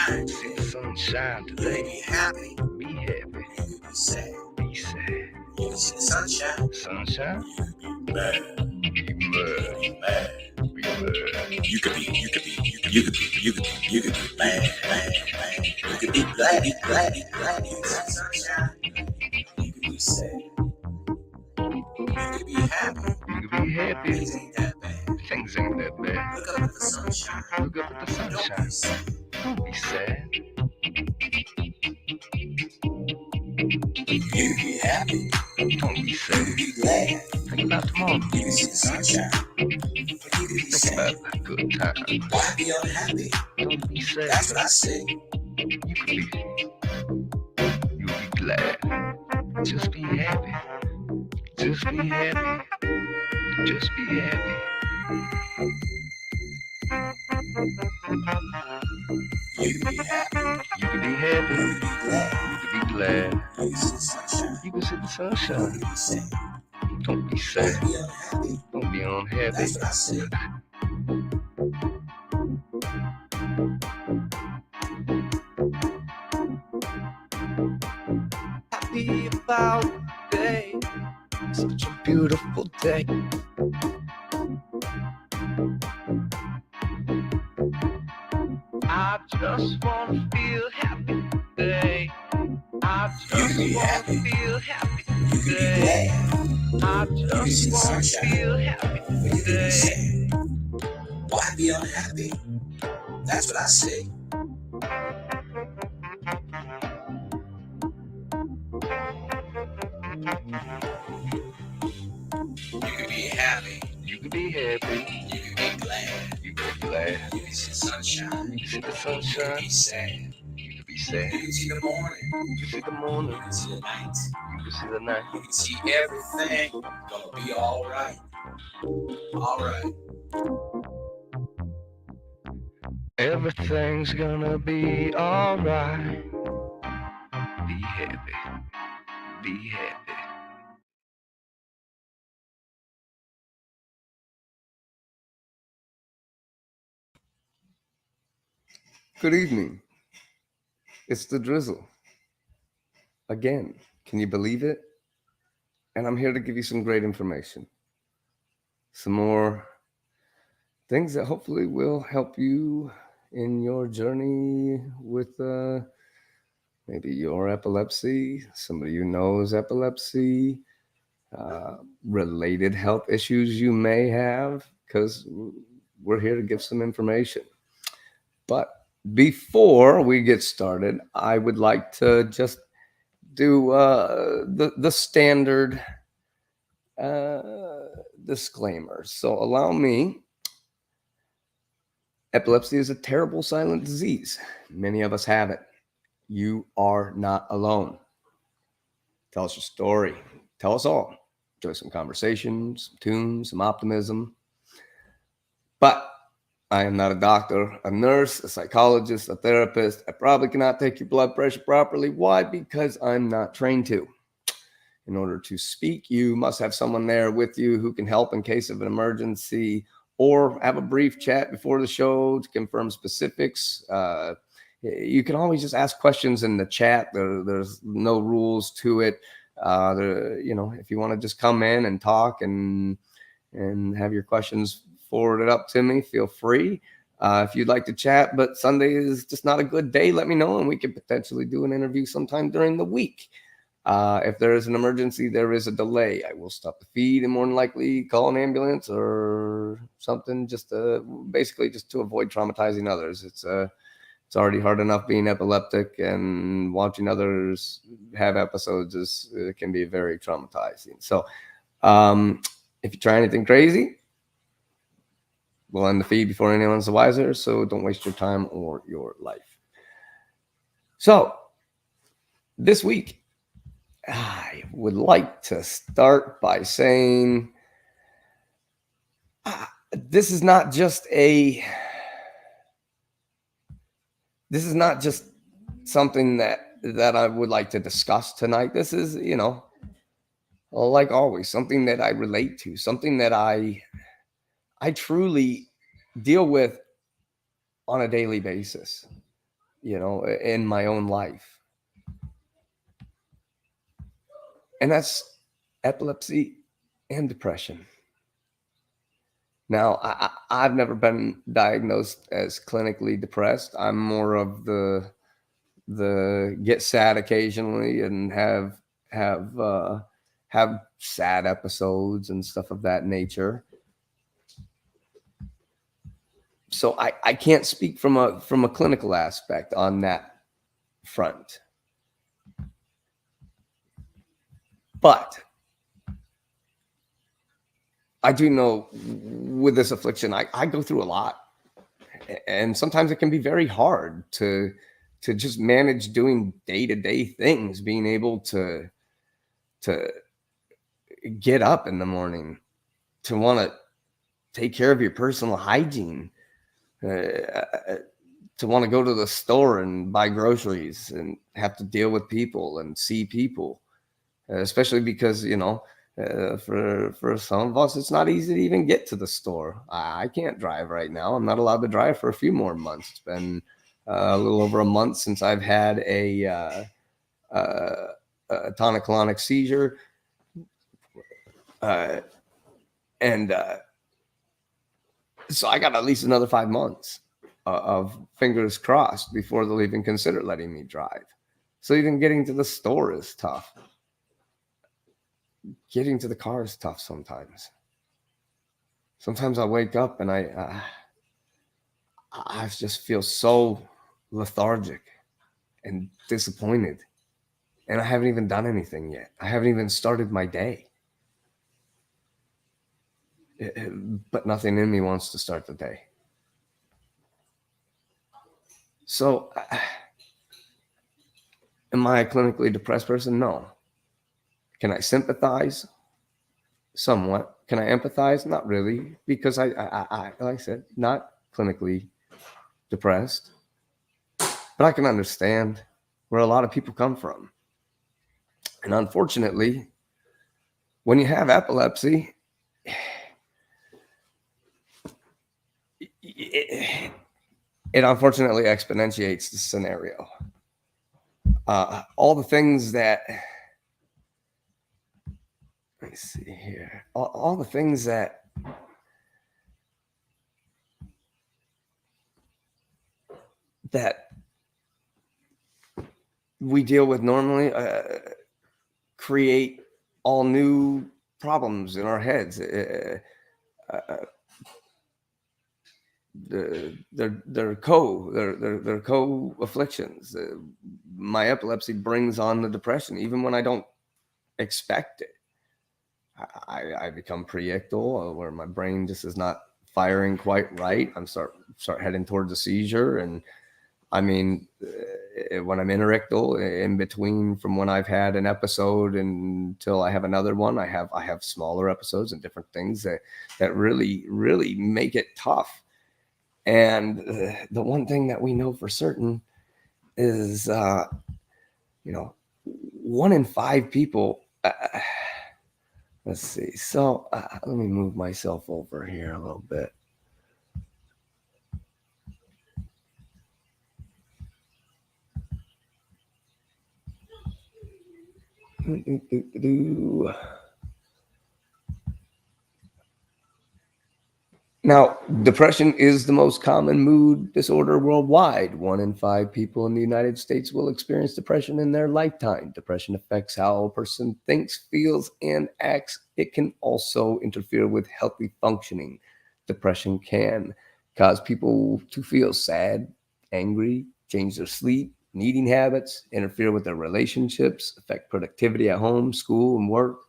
sunshine. See the sunshine You today. can be happy. Be happy. You can be sad. Be sad. You can see the sunshine. Sunshine. You can be mad. Be mad. Be mad. Be mad. You could be mad. You could be glad. You can see the sunshine. You can be sad. You could be happy. You can be happy. Things ain't that bad. Things ain't that bad. Look up at the sunshine. Look up at the Don't sunshine. be sad. Don't be sad. You can be happy. Don't be You sad. can be glad. Think about tomorrow. You can see the sunshine. But you can be Think sad. about a good time. Why be unhappy? Don't be sad. That's what I say. You could be. You'll be glad. Just be happy. Just be happy. Just be happy. You can be happy. You can be happy. You can be glad. You can be glad. You can see the sunshine. You can see the You sunshine. can be sad. Don't be Don't sad. be unhappy. Don't be unhappy. That's what I say. Happy about the day. Such a beautiful day. I just wanna feel happy today. I You just can be wanna happy. feel happy You can be today. glad. I You can see just the wanna sunshine. feel happy But you can be today. sad. Why be unhappy? That's what I say. You can be happy. You can be happy. You can be glad. You can be glad. You can see the sunshine. You can see the You can sunshine. be sad. You can be sad. You can see the morning. You can see the You morning. can see the night. You can see the night. You can see everything gonna be alright. Alright. Everything's gonna be alright. Be happy. Be happy. Good evening. It's the drizzle. Again, can you believe it? And I'm here to give you some great information. Some more things that hopefully will help you in your journey with maybe your epilepsy, somebody you know's epilepsy, related health issues you may have, because we're here to give some information. But before we get started, I would like to just do the standard disclaimers. So allow me. Epilepsy is a terrible silent disease. Many of us have it. You are not alone. Tell us your story. Tell us all. Enjoy some conversations, some tunes, some optimism. But I am not a doctor, a nurse, a psychologist, a therapist. I probably cannot take your blood pressure properly. Why? Because I'm not trained to. In order to speak, you must have someone there with you who can help in case of an emergency, or have a brief chat before the show to confirm specifics. You can always just ask questions in the chat. There's no rules to it. If you want to just come in and talk and have your questions forwarded up to me, feel free. If you'd like to chat, but Sunday is just not a good day, let me know, and we could potentially do an interview sometime during the week. If there is an emergency, there is a delay, I will stop the feed and more than likely call an ambulance or something, just basically just to avoid traumatizing others. It's already hard enough being epileptic, and watching others have episodes can be very traumatizing. So if you try anything crazy, we'll end the feed before anyone's the wiser, so don't waste your time or your life. So this week, I would like to start by saying this is not just something that I would like to discuss tonight. This is, like always, something that I relate to, something that I truly deal with on a daily basis. in my own life. And that's epilepsy and depression. Now, I've never been diagnosed as clinically depressed. I'm more of the get sad occasionally and have sad episodes and stuff of that nature. So I can't speak from a clinical aspect on that front. But I do know with this affliction, I go through a lot. And sometimes it can be very hard to just manage doing day-to-day things, being able to get up in the morning, to want to take care of your personal hygiene, to want to go to the store and buy groceries and have to deal with people and see people, especially because, for some of us, it's not easy to even get to the store. I can't drive right now. I'm not allowed to drive for a few more months. It's been a little over a month since I've had a tonic-clonic seizure. So I got at least another 5 months of fingers crossed before they'll even consider letting me drive. So even getting to the store is tough. Getting to the car is tough sometimes. Sometimes I wake up and I just feel so lethargic and disappointed. And I haven't even done anything yet. I haven't even started my day. But nothing in me wants to start the day. So, am I a clinically depressed person? No. Can I sympathize? Somewhat. Can I empathize? Not really, because I like I said, not clinically depressed. But I can understand where a lot of people come from. And unfortunately, when you have epilepsy, it unfortunately exponentiates the scenario. All the things that, let me see here, all the things that we deal with normally create all new problems in our heads. They're co-afflictions. My epilepsy brings on the depression, even when I don't expect it. I become preictal, where my brain just is not firing quite right. I'm start heading towards a seizure, and I mean, when I'm interictal, in between from when I've had an episode until I have another one, I have smaller episodes and different things that really make it tough. And the one thing that we know for certain is, 1 in 5 people. Let's see. So let me move myself over here a little bit. Now, depression is the most common mood disorder worldwide. 1 in 5 people in the United States will experience depression in their lifetime. Depression affects how a person thinks, feels, and acts. It can also interfere with healthy functioning. Depression can cause people to feel sad, angry, change their sleep, and eating habits, interfere with their relationships, affect productivity at home, school, and work.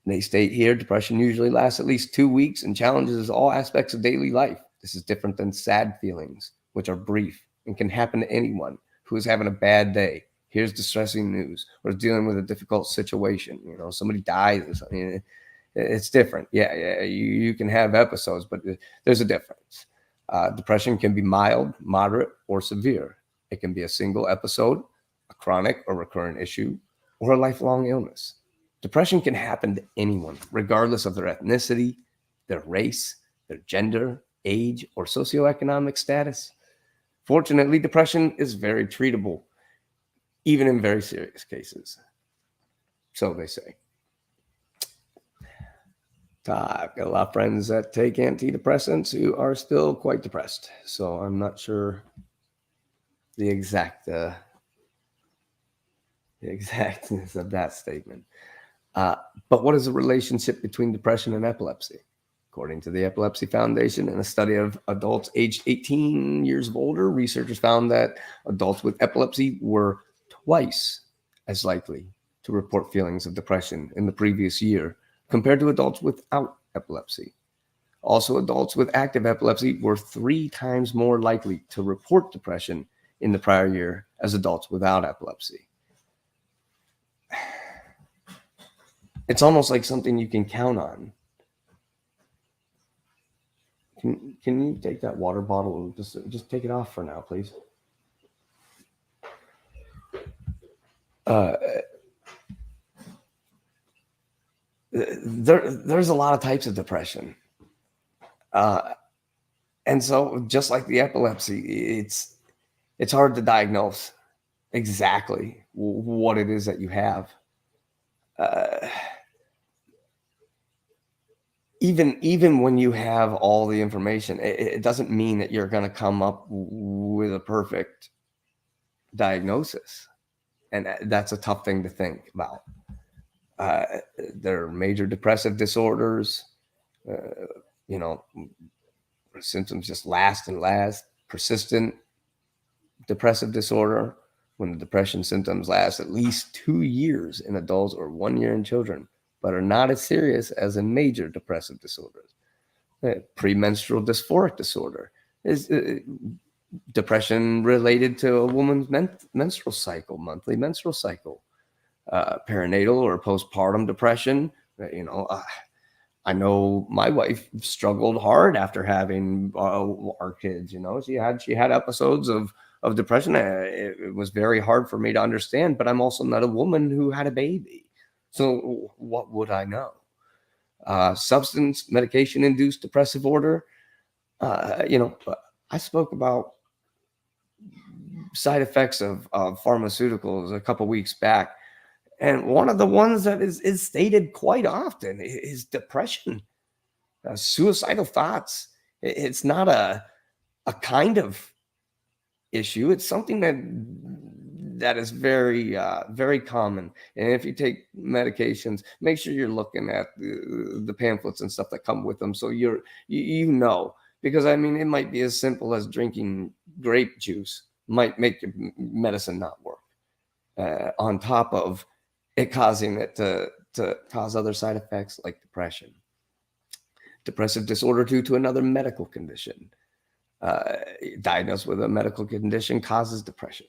They state here, depression usually lasts at least 2 weeks and challenges all aspects of daily life. This is different than sad feelings, which are brief and can happen to anyone who is having a bad day, hears distressing news, or is dealing with a difficult situation. Somebody dies or something. It's different. Yeah, you can have episodes, but there's a difference. Depression can be mild, moderate, or severe. It can be a single episode, a chronic or recurrent issue, or a lifelong illness. Depression can happen to anyone, regardless of their ethnicity, their race, their gender, age, or socioeconomic status. Fortunately, depression is very treatable, even in very serious cases. So they say. I've got a lot of friends that take antidepressants who are still quite depressed. So I'm not sure the exactness of that statement. But what is the relationship between depression and epilepsy? According to the Epilepsy Foundation, in a study of adults aged 18 years of older, researchers found that adults with epilepsy were twice as likely to report feelings of depression in the previous year compared to adults without epilepsy. Also, adults with active epilepsy were 3 times more likely to report depression in the prior year as adults without epilepsy. It's almost like something you can count on. Can you take that water bottle and just take it off for now, please? There's a lot of types of depression. And so just like the epilepsy, it's hard to diagnose exactly what it is that you have. Even when you have all the information, it doesn't mean that you're going to come up with a perfect diagnosis. And that's a tough thing to think about. There are major depressive disorders, symptoms just last and last. Persistent depressive disorder, when the depression symptoms last at least 2 years in adults or 1 year in children, but are not as serious as in major depressive disorders. Premenstrual dysphoric disorder is depression related to a woman's menstrual cycle, monthly menstrual cycle. Perinatal or postpartum depression, I know my wife struggled hard after having our kids. She had episodes of depression. It was very hard for me to understand, but I'm also not a woman who had a baby. So what would I know? Substance medication induced depressive order. I spoke about side effects of pharmaceuticals a couple weeks back. And one of the ones that is stated quite often is depression, suicidal thoughts. It's not a kind of issue. It's something that is very, very common. And if you take medications, make sure you're looking at the pamphlets and stuff that come with them, so you know. Because it might be as simple as drinking grape juice might make your medicine not work. On top of it causing it to cause other side effects like depression. Depressive disorder due to another medical condition. Diagnosed with a medical condition causes depression.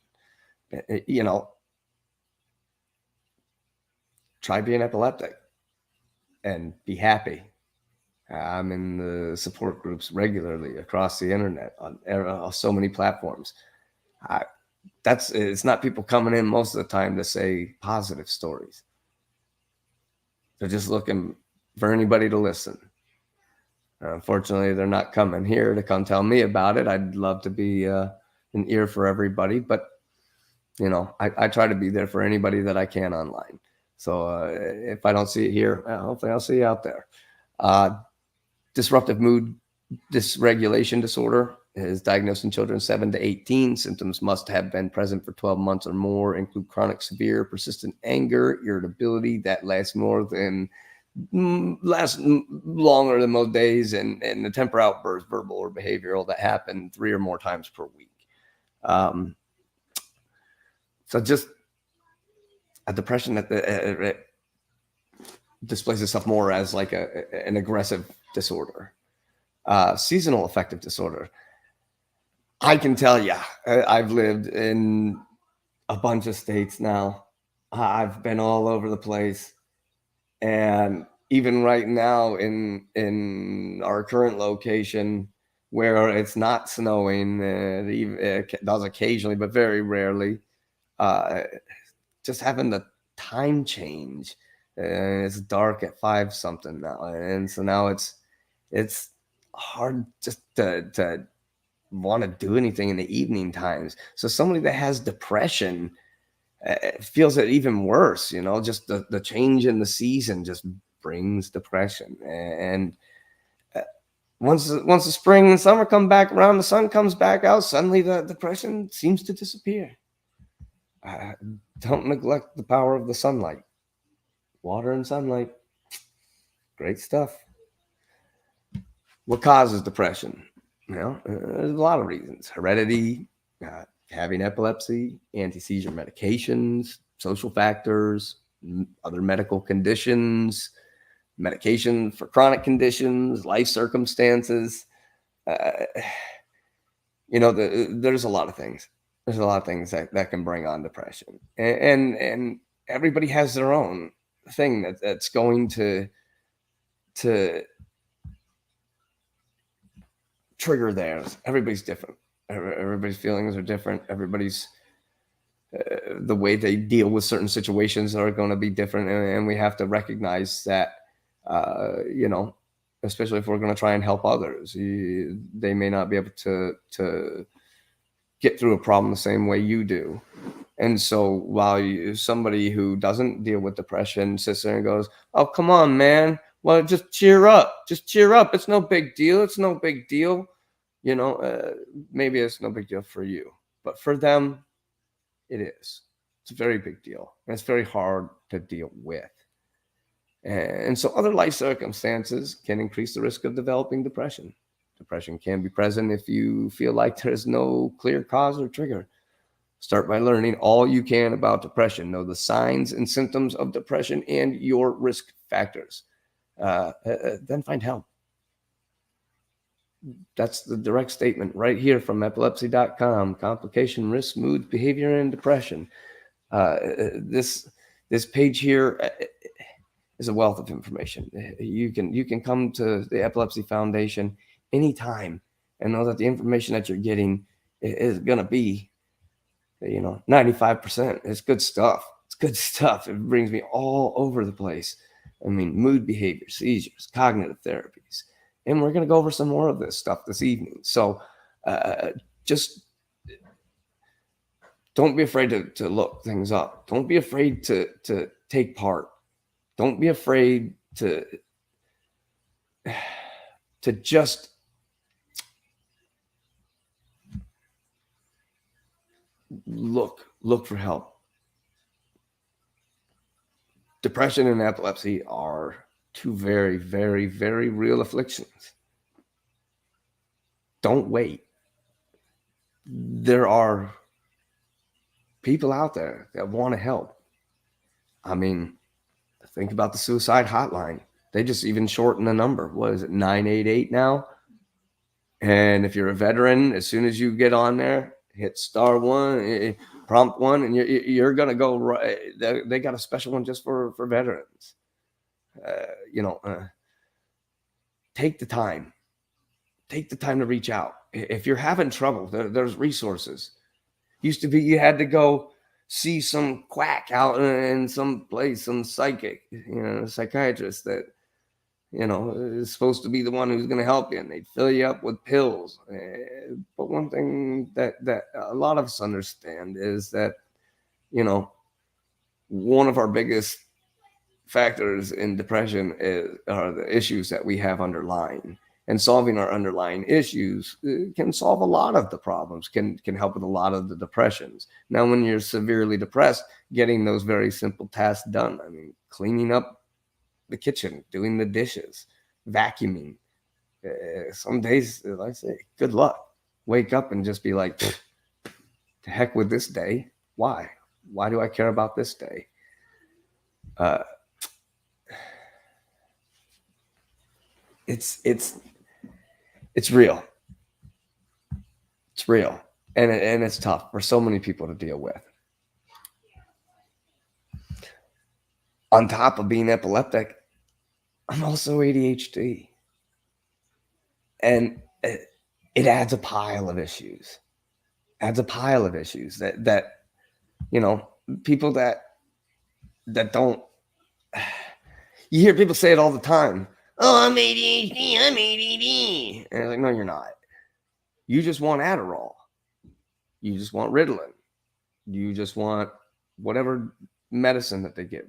Try being epileptic and be happy. I'm in the support groups regularly across the internet on so many platforms. It's not people coming in most of the time to say positive stories. They're just looking for anybody to listen. Unfortunately, they're not coming here to come tell me about it. I'd love to be an ear for everybody, but I try to be there for anybody that I can online. So if I don't see it here, hopefully I'll see you out there. Disruptive mood dysregulation disorder is diagnosed in children 7 to 18. Symptoms must have been present for 12 months or more, include chronic, severe, persistent anger, irritability that lasts longer than most days, and the temper outbursts, verbal or behavioral, that happen 3 or more times per week. So just a depression that displays itself more as like an aggressive disorder. Seasonal affective disorder. I can tell you, I've lived in a bunch of states now. I've been all over the place. And even right now in our current location, where it's not snowing, it does occasionally, but very rarely, just having the time change. It's dark at 5 something now. And so now it's hard just to want to do anything in the evening times. So somebody that has depression feels it even worse. Just the change in the season just brings depression. And once the spring and summer come back around, the sun comes back out, suddenly the depression seems to disappear. Don't neglect the power of the sunlight. Water and sunlight, great stuff. What causes depression? There's a lot of reasons. Heredity, having epilepsy, anti-seizure medications, social factors, other medical conditions, medication for chronic conditions, life circumstances. There's a lot of things. There's a lot of things that can bring on depression, and everybody has their own thing that's going to trigger theirs. Everybody's different. Everybody's feelings are different. Everybody's the way they deal with certain situations are going to be different, and we have to recognize that. Especially if we're going to try and help others, they may not be able to get through a problem the same way you do. And so while somebody who doesn't deal with depression sits there and goes, "Oh, come on, man. Well, just cheer up. Just cheer up. It's no big deal. It's no big deal." Maybe it's no big deal for you, but for them, it is. It's a very big deal. And it's very hard to deal with. And so other life circumstances can increase the risk of developing depression. Depression can be present if you feel like there's no clear cause or trigger. Start by learning all you can about depression. Know the signs and symptoms of depression and your risk factors. Then find help. That's the direct statement right here from epilepsy.com. Complication, risk, mood, behavior, and depression. This page here is a wealth of information. You can come to the Epilepsy Foundation anytime and know that the information that you're getting is going to be 95%. It's good stuff. It's good stuff. It brings me all over the place. I mean, mood behavior, seizures, cognitive therapies. And we're going to go over some more of this stuff this evening. So just don't be afraid to look things up. Don't be afraid to take part. Don't be afraid to just look for help. Depression and epilepsy are two very, very, very real afflictions. Don't wait. There are people out there that want to help. I mean, think about the suicide hotline. They just even shortened the number. What is it, 988 now? And if you're a veteran, as soon as you get on there, hit *1, prompt 1, and you're going to go right. They got a special one just for veterans. Take the time. Take the time to reach out. If you're having trouble, there's resources. Used to be you had to go see some quack out in some place, some psychic, psychiatrist that, is supposed to be the one who's going to help you, and they'd fill you up with pills. But one thing that a lot of us understand is that, one of our biggest factors in depression are the issues that we have underlying. And solving our underlying issues can solve a lot of the problems, can help with a lot of the depressions. Now, when you're severely depressed, getting those very simple tasks done, I mean, cleaning up the kitchen, doing the dishes, vacuuming. Some days, like I say, good luck. Wake up and just be like, to heck with this day. Why? Why do I care about this day? It's real. It's real. And it's tough for so many people to deal with. On top of being epileptic, I'm also ADHD. And it adds a pile of issues. That people that don't, you hear people say it all the time. oh, I'm ADHD, I'm ADD. And it's like, no, you're not. You just want Adderall. You just want Ritalin. You just want whatever medicine that they give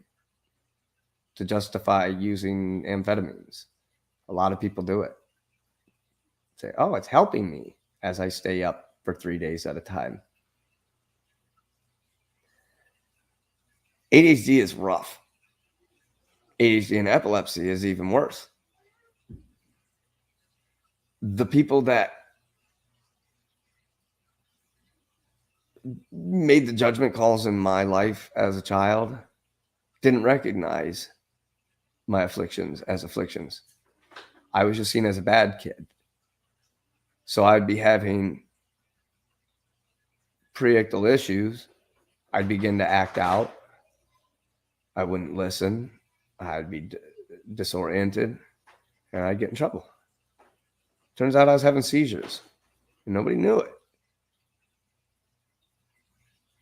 to justify using amphetamines. A lot of people do it. Say, oh, it's helping me as I stay up for 3 days at a time. ADHD is rough. ADHD and epilepsy is even worse. The people that made the judgment calls in my life as a child didn't recognize my afflictions as afflictions. I was just seen as a bad kid. So I'd be having preictal issues. I'd begin to act out. I wouldn't listen. I'd be disoriented, and I'd get in trouble. Turns out I was having seizures, and nobody knew it.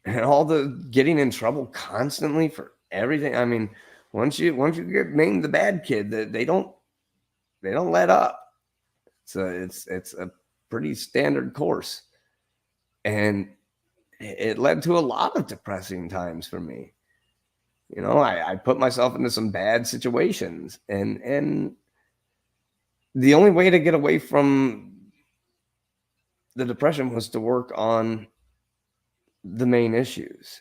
And all the getting in trouble constantly for everything. I mean, once you get named the bad kid, they don't let up. So it's a pretty standard course, and it led to a lot of depressing times for me. You know, I put myself into some bad situations, and the only way to get away from the depression was to work on the main issues.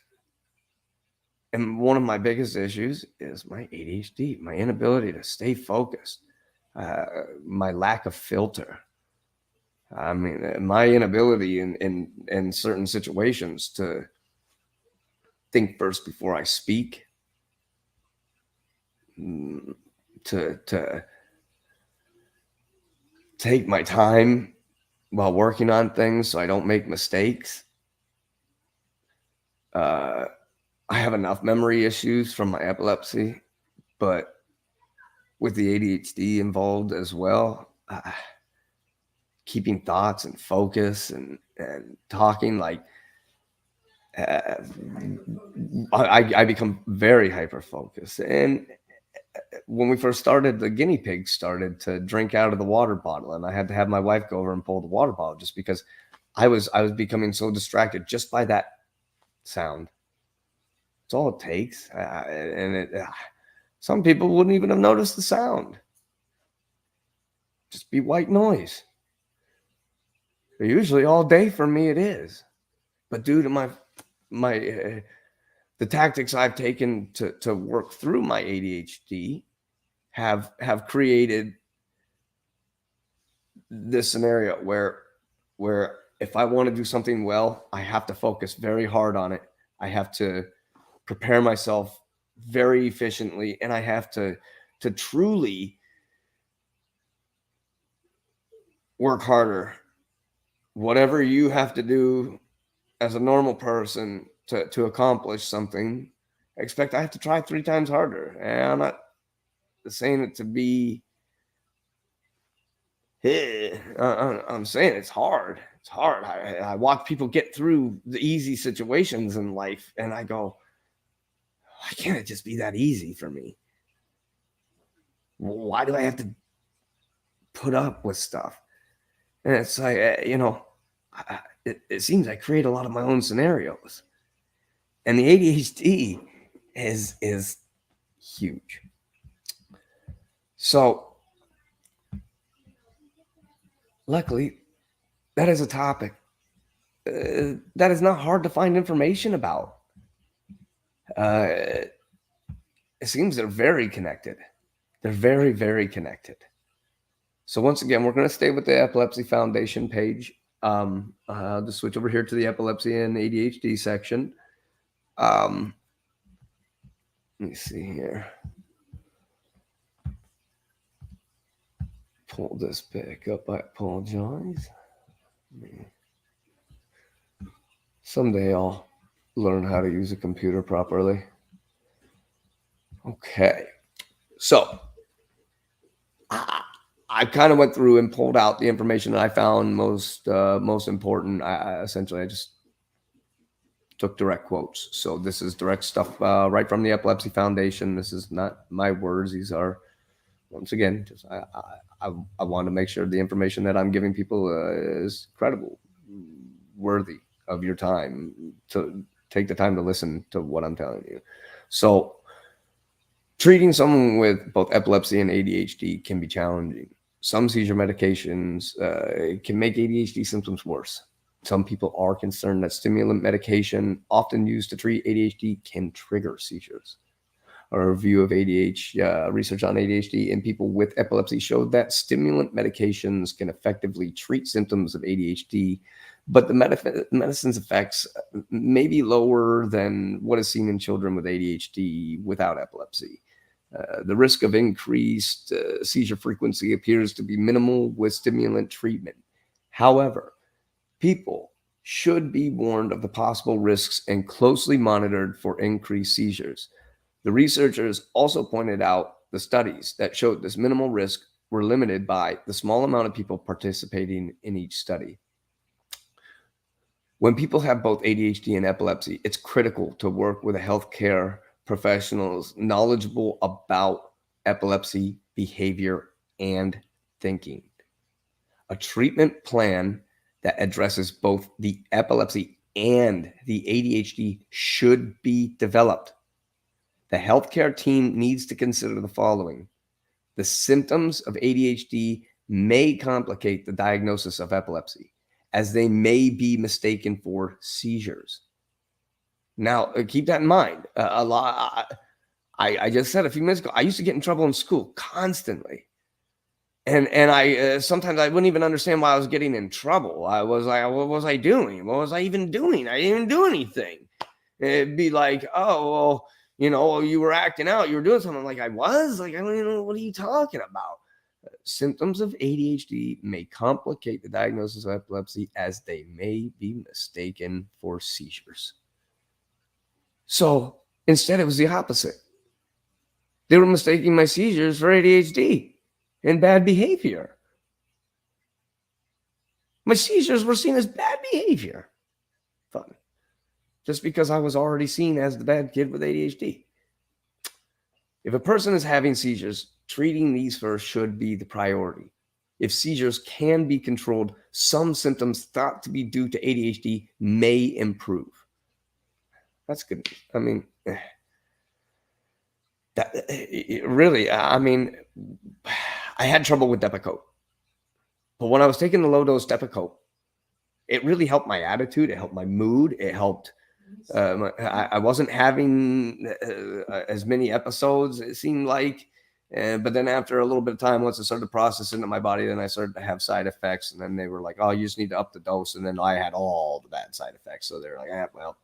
And one of my biggest issues is my ADHD, my inability to stay focused, my lack of filter. I mean, my inability in certain situations to think first before I speak, to take my time while working on things so I don't make mistakes. I have enough memory issues from my epilepsy, but with the ADHD involved as well, keeping thoughts and focus and talking, like I become very hyper-focused. And when we first started, the guinea pigs started to drink out of the water bottle, and I had to have my wife go over and pull the water bottle just because I was becoming so distracted just by that sound. That's all it takes. Some people wouldn't even have noticed the sound. Just be white noise. But usually all day for me it is. But due to the tactics I've taken to work through my ADHD have created this scenario where if I want to do something well, I have to focus very hard on it. I have to prepare myself very efficiently, and I have to truly work harder. Whatever you have to do as a normal person to accomplish something, I have to try 3 times harder. And I'm not saying it to be, I'm saying it's hard. It's hard. I watch people get through the easy situations in life, and I go, why can't it just be that easy for me? Why do I have to put up with stuff? And it's like, it seems I create a lot of my own scenarios. And the ADHD is huge. So, luckily, that is a topic that is not hard to find information about. It seems they're very connected. They're very, very connected. So once again, we're going to stay with the Epilepsy Foundation page. I'll just switch over here to the Epilepsy and ADHD section. Let me see here. Pull this back up. I apologize. Someday I'll learn how to use a computer properly. Okay. So I kind of went through and pulled out the information that I found most important. I just took direct quotes. So this is direct stuff right from the Epilepsy Foundation. This is not my words. These are once again, just I want to make sure the information that I'm giving people is credible, worthy of your time, to take the time to listen to what I'm telling you. So, treating someone with both epilepsy and ADHD can be challenging. Some seizure medications can make ADHD symptoms worse. Some people are concerned that stimulant medication, often used to treat ADHD, can trigger seizures. A review of research on ADHD in people with epilepsy showed that stimulant medications can effectively treat symptoms of ADHD, but the medicine's effects may be lower than what is seen in children with ADHD without epilepsy. The risk of increased seizure frequency appears to be minimal with stimulant treatment. However, people should be warned of the possible risks and closely monitored for increased seizures. The researchers also pointed out the studies that showed this minimal risk were limited by the small amount of people participating in each study. When people have both ADHD and epilepsy, it's critical to work with a healthcare professionals knowledgeable about epilepsy, behavior, and thinking. A treatment plan that addresses both the epilepsy and the ADHD should be developed. The healthcare team needs to consider the following. The symptoms of ADHD may complicate the diagnosis of epilepsy, as they may be mistaken for seizures. Now, keep that in mind. I just said a few minutes ago, I used to get in trouble in school constantly. And I sometimes I wouldn't even understand why I was getting in trouble. I was like, what was I doing? What was I even doing? I didn't even do anything. It'd be like, oh, well, you were acting out. You were doing something. Like, I was? Like, I don't even know. What are you talking about? Symptoms of ADHD may complicate the diagnosis of epilepsy, as they may be mistaken for seizures. So instead, it was the opposite. They were mistaking my seizures for ADHD and bad behavior. My seizures were seen as bad behavior. Fun. Just because I was already seen as the bad kid with ADHD. If a person is having seizures, treating these first should be the priority. If seizures can be controlled, some symptoms thought to be due to ADHD may improve. That's good. I mean, really, I had trouble with Depakote. But when I was taking the low-dose Depakote, it really helped my attitude. It helped my mood. It helped. I wasn't having as many episodes, it seemed like. But then after a little bit of time, once I started to process into my body, then I started to have side effects. And then they were like, oh, you just need to up the dose. And then I had all the bad side effects. So they're like, well,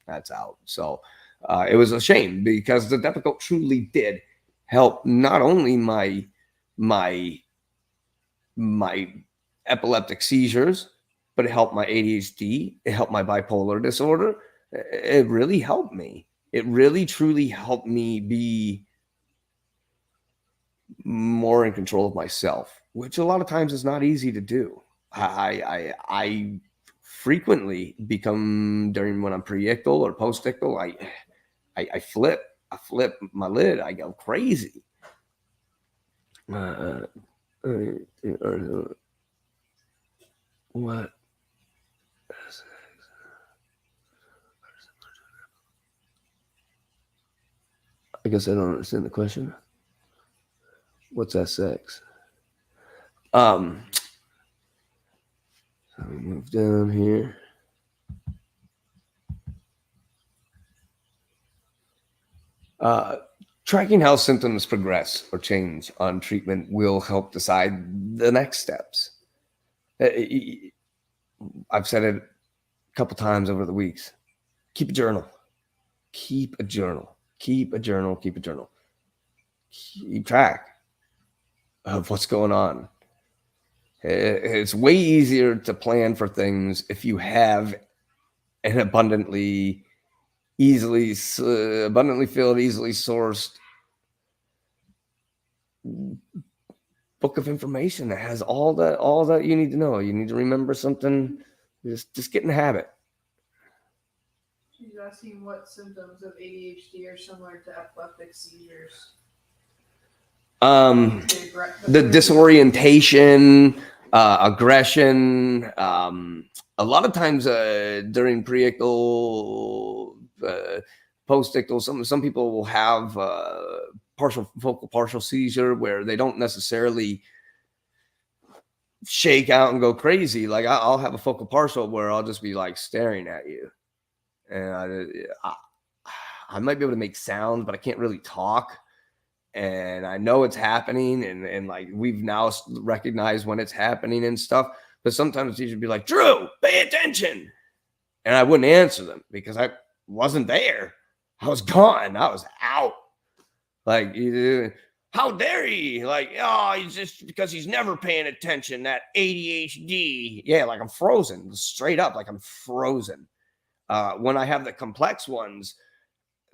that's out. So it was a shame, because the Depakote truly did help not only my epileptic seizures, but it helped my ADHD. It helped my bipolar disorder. It really helped me. It really, truly helped me be more in control of myself, which a lot of times is not easy to do. I frequently become, during when I'm pre-ictal or post-ictal, I flip my lid. I go crazy. What? I guess I don't understand the question. What's SX? So we move down here. Tracking how symptoms progress or change on treatment will help decide the next steps. I've said it a couple times over the weeks. Keep a journal. Keep a journal. Keep a journal. Keep a journal. Keep track of what's going on. It's way easier to plan for things if you have an abundantly filled, easily sourced book of information that has all that you need to know. You need to remember something, just get in the habit. She's asking what symptoms of ADHD are similar to epileptic seizures. The disorientation, aggression. A lot of times during preictal, postictal, some people will have partial seizure where they don't necessarily shake out and go crazy. Like I'll have a focal partial where I'll just be like staring at you, and I might be able to make sounds, but I can't really talk. And I know it's happening, and like we've now recognized when it's happening and stuff. But sometimes teachers would be like, "Drew, pay attention," and I wouldn't answer them because I wasn't there. I was gone. I was out. Like, how dare he? Like, oh, he's just because he's never paying attention. That ADHD. Yeah, like I'm frozen, straight up, like I'm frozen. When I have the complex ones,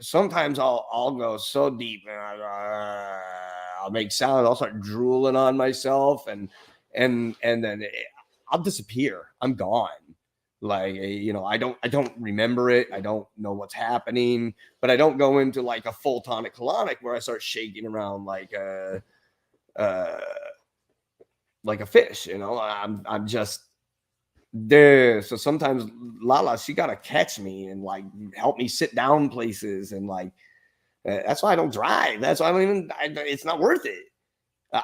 sometimes I'll go so deep and I'll make sound. I'll start drooling on myself, and then I'll disappear. I'm gone. Like, I don't remember it. I don't know what's happening, but I don't go into like a full tonic colonic where I start shaking around like a fish. I'm just there. So sometimes Lala, she gotta catch me and like help me sit down places, and like that's why I don't drive. That's why it's not worth it.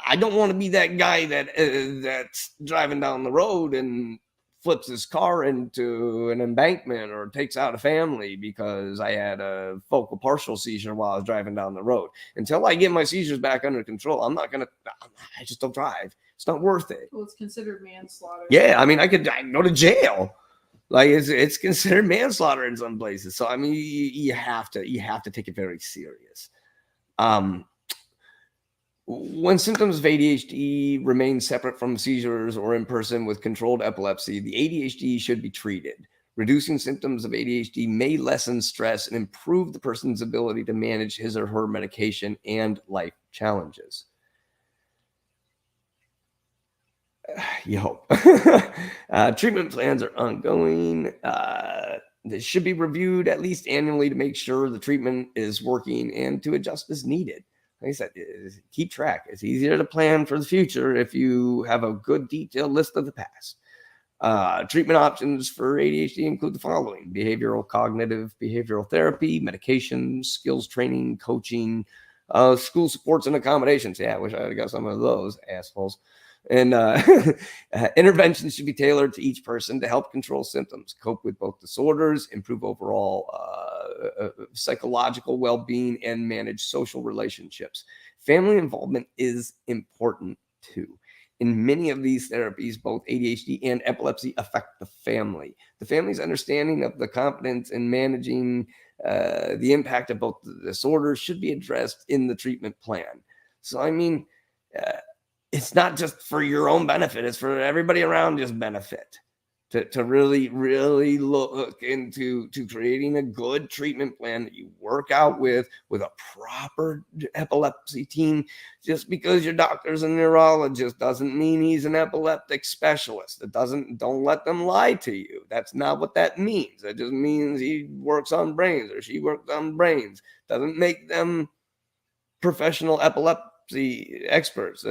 I don't want to be that guy that's driving down the road and flips his car into an embankment or takes out a family because I had a focal partial seizure while I was driving down the road. Until I get my seizures back under control, I just don't drive. It's not worth it. Well, it's considered manslaughter. Yeah, I mean, I go to jail. Like it's considered manslaughter in some places. So I mean, you have to take it very serious. When symptoms of ADHD remain separate from seizures or in person with controlled epilepsy, the ADHD should be treated. Reducing symptoms of ADHD may lessen stress and improve the person's ability to manage his or her medication and life challenges. You hope. Treatment plans are ongoing. They should be reviewed at least annually to make sure the treatment is working and to adjust as needed. Like I said, keep track. It's easier to plan for the future if you have a good detailed list of the past. Treatment options for ADHD include the following: behavioral, cognitive behavioral therapy, medications, skills training, coaching, school supports and accommodations. Yeah, I wish I had got some of those assholes. And interventions should be tailored to each person to help control symptoms, cope with both disorders, improve overall psychological well-being, and manage social relationships. Family involvement is important too. In many of these therapies, both ADHD and epilepsy affect the family. The family's understanding of the competence in managing the impact of both the disorders should be addressed in the treatment plan. So, I mean, it's not just for your own benefit, it's for everybody around you's benefit. To really, really look into creating a good treatment plan that you work out with a proper epilepsy team. Just because your doctor's a neurologist doesn't mean he's an epileptic specialist. Don't let them lie to you. That's not what that means. That just means he works on brains or she works on brains. Doesn't make them professional epilepsy experts.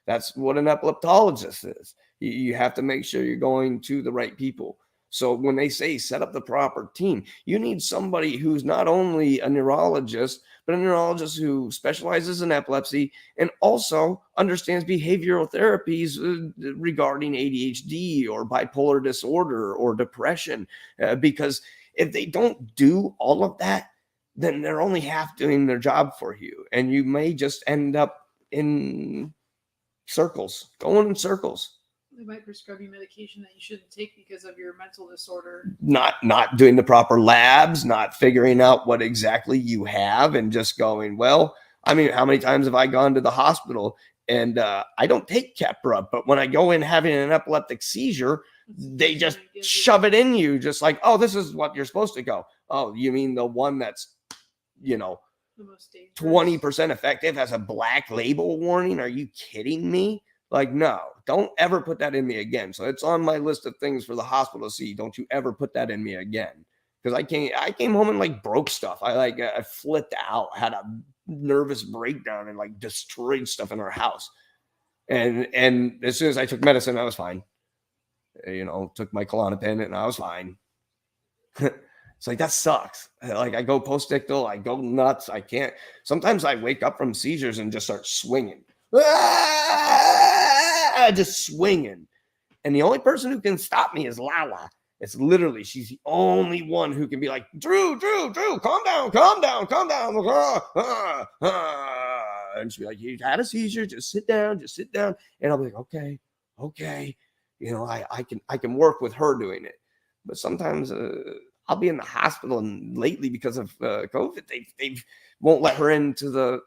That's what an epileptologist is. You have to make sure you're going to the right people. So when they say set up the proper team, you need somebody who's not only a neurologist, but a neurologist who specializes in epilepsy and also understands behavioral therapies regarding ADHD or bipolar disorder or depression. Because if they don't do all of that, then they're only half doing their job for you. And you may just end up in circles, going in circles. They might prescribe you medication that you shouldn't take because of your mental disorder. Not doing the proper labs, not figuring out what exactly you have, and just going, well, I mean, how many times have I gone to the hospital and I don't take Keppra, but when I go in having an epileptic seizure, they just shove it in you, just like, oh, this is what you're supposed to go. Oh, you mean the one that's, 20% effective has a black label warning? Are you kidding me? Like, no, don't ever put that in me again. So it's on my list of things for the hospital to see. Don't you ever put that in me again. Because I came home and like broke stuff. I flipped out, had a nervous breakdown and like destroyed stuff in our house. And as soon as I took medicine, I was fine. You know, took my Klonopin and I was fine. It's like, that sucks. Like, I go post-ictal, I go nuts. I can't. Sometimes I wake up from seizures and just start swinging. Just swinging. And the only person who can stop me is Lala. It's literally, she's the only one who can be like, Drew, calm down. And she'll be like, you had a seizure, just sit down. And I'll be like, okay. You know, I can work with her doing it. But sometimes I'll be in the hospital, and lately because of COVID, they won't let her into the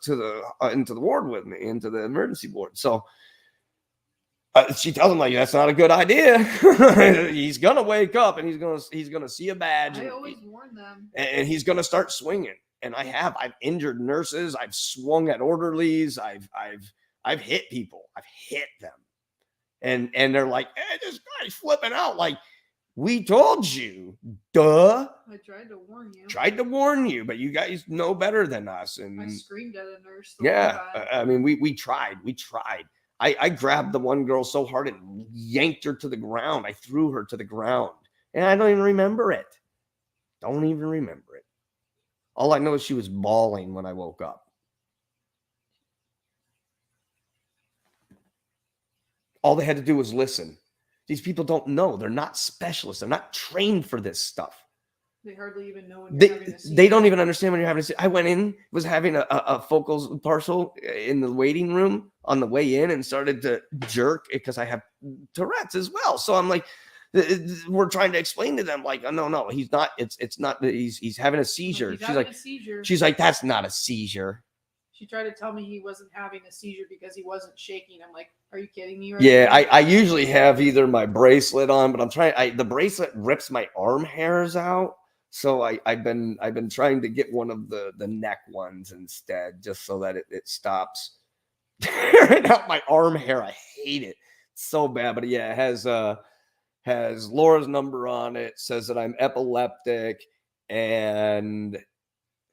ward with me, into the emergency ward. So she tells him, like, that's not a good idea. He's gonna wake up and he's gonna see a badge. I always warn them. And he's gonna start swinging. And I've injured nurses. I've swung at orderlies. I've hit people. I've hit them. And they're like, hey, this guy's flipping out. Like, we told you, duh. I tried to warn you. But you guys know better than us. And I screamed at a nurse. Yeah, I mean, we tried. I grabbed the one girl so hard and yanked her to the ground. I threw her to the ground, and I don't even remember it. All I know is she was bawling when I woke up. All they had to do was listen. These people don't know. They're not specialists. They're not trained for this stuff. They hardly even know when you're having a seizure. They don't even understand when you're having a seizure. I went in, was having a focal partial in the waiting room on the way in, and started to jerk because I have Tourette's as well. So I'm like, we're trying to explain to them, like, no, he's not. It's not. He's having a seizure. She's like, that's not a seizure. She tried to tell me he wasn't having a seizure because he wasn't shaking. I'm like, are you kidding me? Yeah, I usually have either my bracelet on, but I'm trying. The bracelet rips my arm hairs out, so I've been trying to get one of the neck ones instead, just so that it stops tearing out my arm hair. I hate it so bad, but yeah, it has Laura's number on it. Says that I'm epileptic, and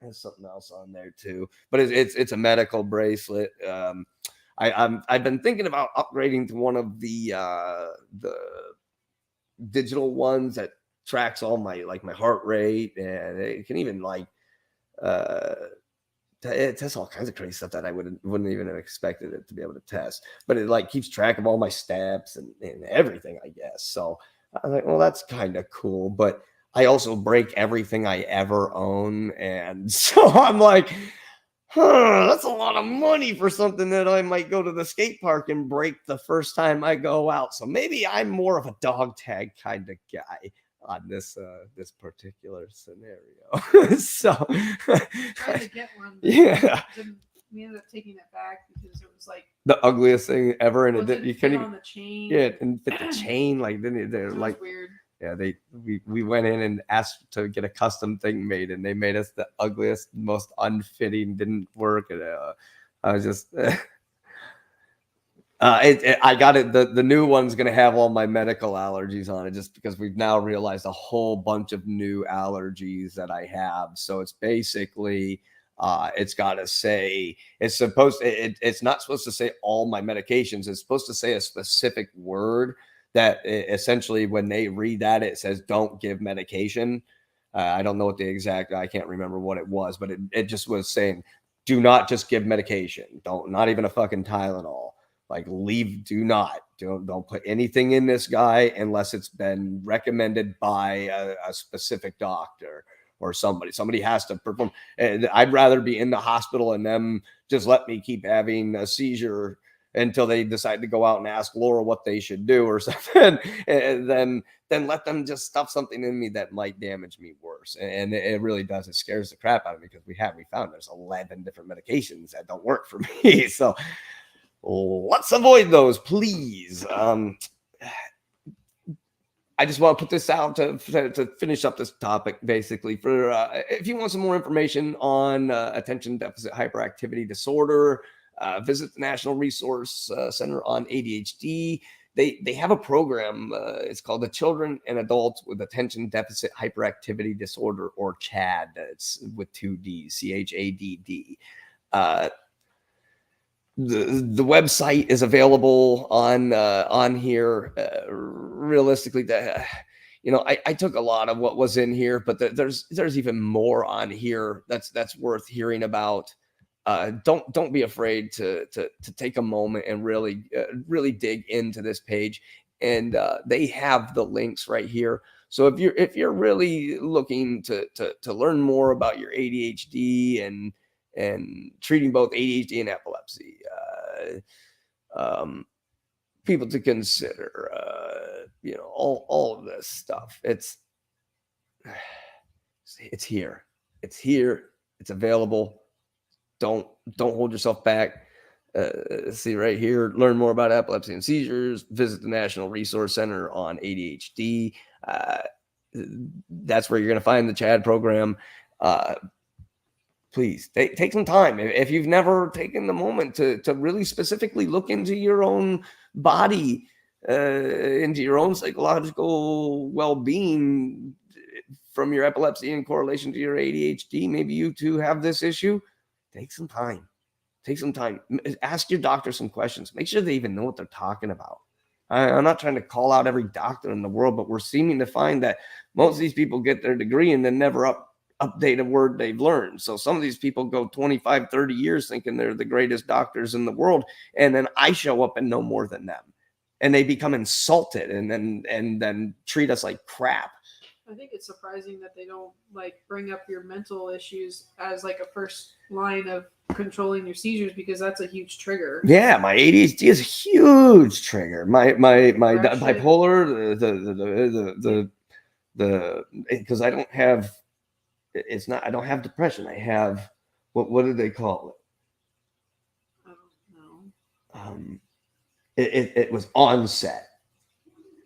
there's something else on there too, but it's a medical bracelet. I've been thinking about upgrading to one of the digital ones that tracks all my heart rate, and it can even it tests all kinds of crazy stuff that I wouldn't even have expected it to be able to test. But it keeps track of all my steps and everything, I guess. So I was like, well, that's kind of cool, but I also break everything I ever own. And so I'm like, that's a lot of money for something that I might go to the skate park and break the first time I go out. So maybe I'm more of a dog tag kind of guy on this particular scenario. So tried to get one. Yeah. We ended up taking it back because it was like the ugliest thing ever. And you couldn't even on the chain. Yeah, it didn't fit the chain. Like, then they're like weird. Yeah, we went in and asked to get a custom thing made, and they made us the ugliest, most unfitting, didn't work. And I was just, I got it. The new one's going to have all my medical allergies on it, just because we've now realized a whole bunch of new allergies that I have. So it's basically, it's got to say, it's not supposed to say all my medications. It's supposed to say a specific word that essentially when they read that, it says, don't give medication. I don't know what I can't remember what it was, but it just was saying, do not just give medication. Not even a fucking Tylenol. Like, don't put anything in this guy unless it's been recommended by a specific doctor or somebody. Somebody has to perform. I'd rather be in the hospital and them just let me keep having a seizure until they decide to go out and ask Laura what they should do or something, and then let them just stuff something in me that might damage me worse. And it really does. It scares the crap out of me, because we found there's 11 different medications that don't work for me. So let's avoid those, please. I just want to put this out to finish up this topic, basically. For if you want some more information on attention deficit hyperactivity disorder, visit the National Resource Center on ADHD. They have a program. It's called the Children and Adults with Attention Deficit Hyperactivity Disorder, or CHADD. It's with 2 Ds, CHADD. The website is available on here. Realistically, that I took a lot of what was in here, but there's even more on here that's worth hearing about. Don't be afraid to take a moment and really dig into this page, and they have the links right here. So if you're really looking to learn more about your ADHD and treating both ADHD and epilepsy, people to consider, all of this stuff. It's here. It's here. It's available. Don't hold yourself back. See right here, learn more about epilepsy and seizures. Visit the National Resource Center on ADHD. That's where you're going to find the CHAD program. Please take some time. If you've never taken the moment to really specifically look into your own body, into your own psychological well-being from your epilepsy in correlation to your ADHD, maybe you too have this issue. Take some time. Ask your doctor some questions. Make sure they even know what they're talking about. I'm not trying to call out every doctor in the world, but we're seeming to find that most of these people get their degree and then never update a word they've learned. So some of these people go 25, 30 years thinking they're the greatest doctors in the world. And then I show up and know more than them. And they become insulted and then treat us like crap. I think it's surprising that they don't bring up your mental issues as a first line of controlling your seizures, because that's a huge trigger. Yeah, my ADHD is a huge trigger. My bipolar, the because I don't have depression. I have what did they call it? I don't know. It was onset.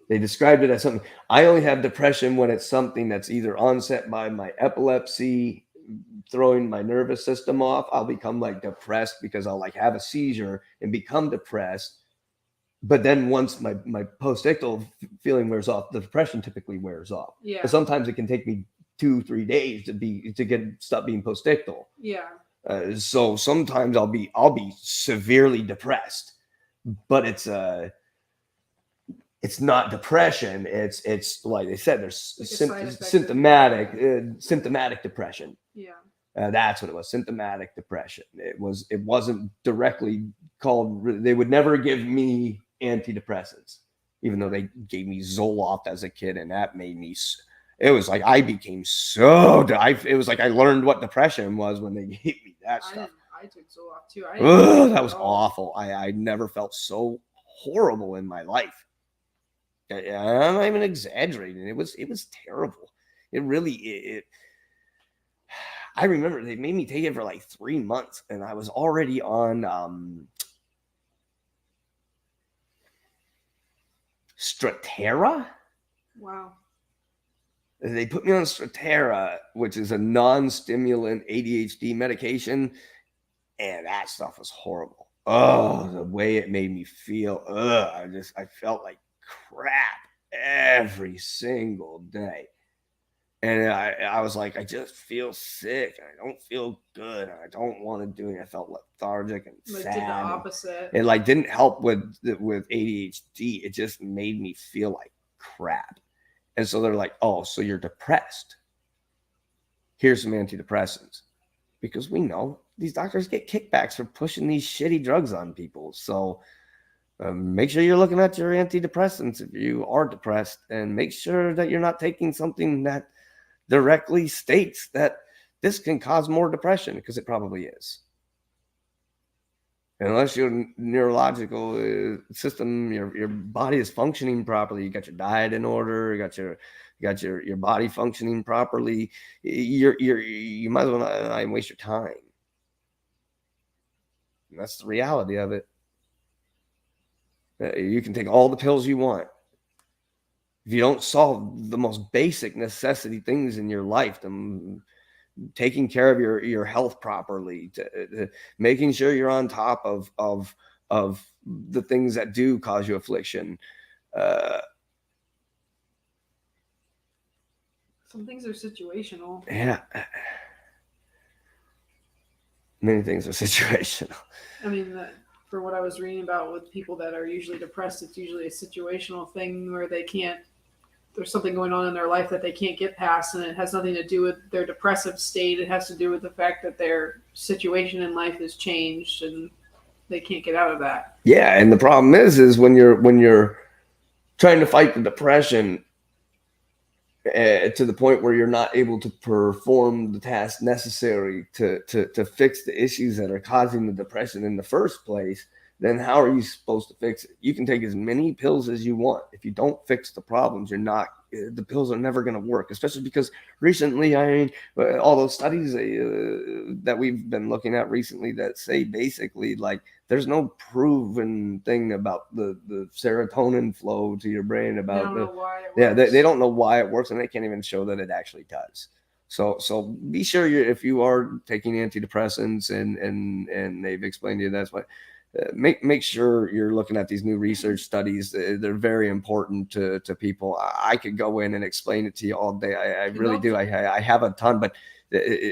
They described it as something. I only have depression when it's something that's either onset by my epilepsy throwing my nervous system off. I'll become depressed because I'll have a seizure and become depressed. But then once my postictal feeling wears off, the depression typically wears off. Yeah. But sometimes it can take me 2-3 days to stop being postictal. Yeah. So sometimes I'll be severely depressed, but it's not depression. It's like they said, there's symptomatic depression. Yeah. That's what it was. Symptomatic depression. It wasn't directly called. They would never give me antidepressants, even though they gave me Zoloft as a kid, and that made me. It was like I became so. It was like I learned what depression was when they gave me that stuff. I took Zoloft too. That was awful. I never felt so horrible in my life. I'm not even exaggerating. It was terrible. It really. I remember they made me take it for 3 months, and I was already on Strattera. Wow. They put me on Strattera, which is a non-stimulant ADHD medication, and that stuff was horrible. Oh, the way it made me feel. I felt like crap every single day. And I was like, I just feel sick. And I don't feel good. And I don't want to do it. I felt lethargic and sad. Did the opposite. It didn't help with ADHD. It just made me feel like crap. And so they're like, oh, so you're depressed. Here's some antidepressants. Because we know these doctors get kickbacks for pushing these shitty drugs on people. So make sure you're looking at your antidepressants if you are depressed, and make sure that you're not taking something that directly states that this can cause more depression, because it probably is. Unless your neurological system, your body is functioning properly, you got your diet in order, you got your body functioning properly, you might as well not waste your time. And that's the reality of it. You can take all the pills you want. If you don't solve the most basic necessity things in your life, taking care of your health properly, making sure you're on top of the things that do cause you affliction. Some things are situational. Yeah. Many things are situational. I mean, for what I was reading about with people that are usually depressed, it's usually a situational thing where they can't. There's something going on in their life that they can't get past, and it has nothing to do with their depressive state. It has to do with the fact that their situation in life has changed, and they can't get out of that. Yeah, and the problem is when you're trying to fight the depression to the point where you're not able to perform the tasks necessary to fix the issues that are causing the depression in the first place, then how are you supposed to fix it? You can take as many pills as you want. If you don't fix the problems, the pills are never going to work, especially because recently, I mean, all those studies that we've been looking at recently that say basically like there's no proven thing about the serotonin flow to your brain about They don't know why it yeah, works. they don't know why it works, and they can't even show that it actually does. So be sure if you are taking antidepressants and they've explained to you that's what make sure you're looking at these new research studies. They're very important to people. I could go in and explain it to you all day. I really do. I have a ton, but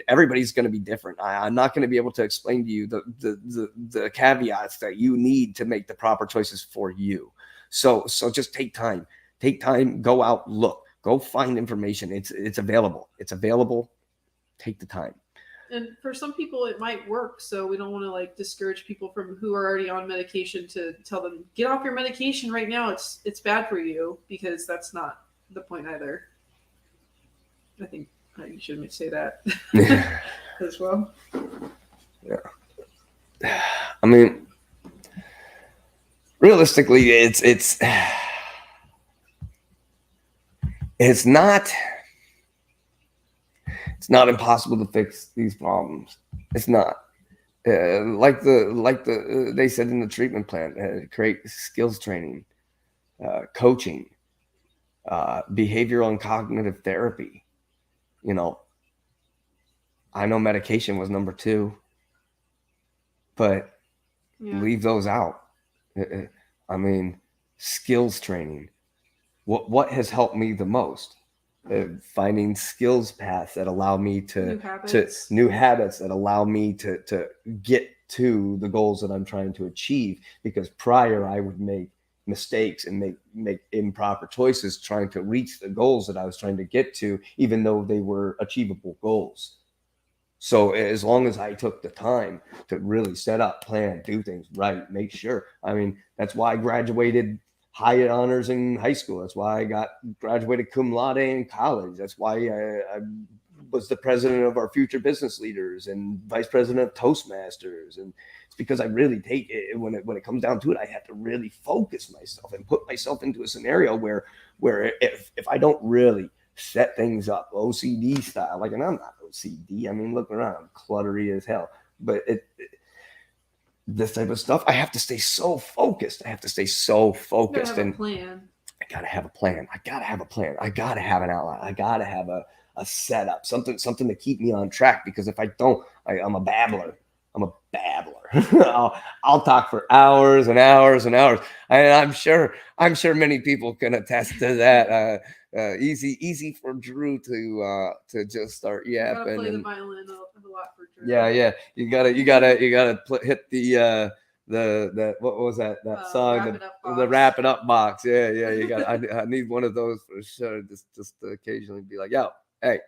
everybody's going to be different. I'm not going to be able to explain to you the caveats that you need to make the proper choices for you. So just take time. Take time. Go out. Look. Go find information. It's available. It's available. Take the time. And for some people it might work, so we don't want to like discourage people from who are already on medication to tell them get off your medication right now. It's bad for you, because that's not the point either. I think you should say that as well. Yeah. I mean, realistically, it's not impossible to fix these problems. It's not. Like they said in the treatment plan, create skills training, coaching, behavioral and cognitive therapy. You know, I know medication was number 2, but leave those out. I mean, skills training. What has helped me the most? Finding skills paths that allow me to new habits that allow me to get to the goals that I'm trying to achieve, because prior I would make mistakes and make improper choices trying to reach the goals that I was trying to get to, even though they were achievable goals. So as long as I took the time to really set up, plan, do things right, make sure. I mean, that's why I graduated high honors in high school. That's why I graduated cum laude in college. That's why I was the president of our future business leaders and vice president of Toastmasters. And it's because I really take it when it comes down to it, I have to really focus myself and put myself into a scenario where if I don't really set things up OCD style, like, and I'm not OCD. I mean, look around, I'm cluttery as hell. But this type of stuff, I have to stay so focused. And Plan. I gotta have a plan. I gotta have an outline. I gotta have a setup, something to keep me on track. Because if I don't, I'm a babbler. I'll talk for hours and hours and hours. And I'm sure many people can attest to that. Easy for Drew to just start yapping. You gotta play the violin a lot for Drew. Yeah. You gotta hit the what was that song? The Wrap It Up box. Yeah. You got. I need one of those for sure. Just to occasionally be like, yo, hey,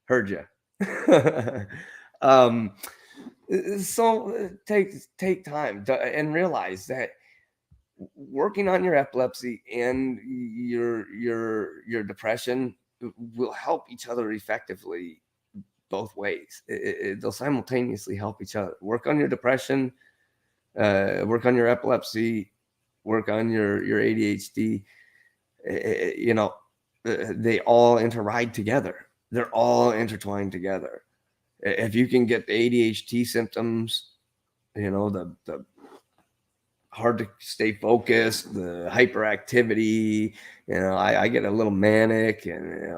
heard you. So take time and realize that working on your epilepsy and your depression will help each other effectively both ways. They'll simultaneously help each other. Work on your depression, work on your epilepsy, work on your ADHD. They all interride together. They're all intertwined together. If you can get the ADHD symptoms, the hard to stay focused, the hyperactivity, I get a little manic, and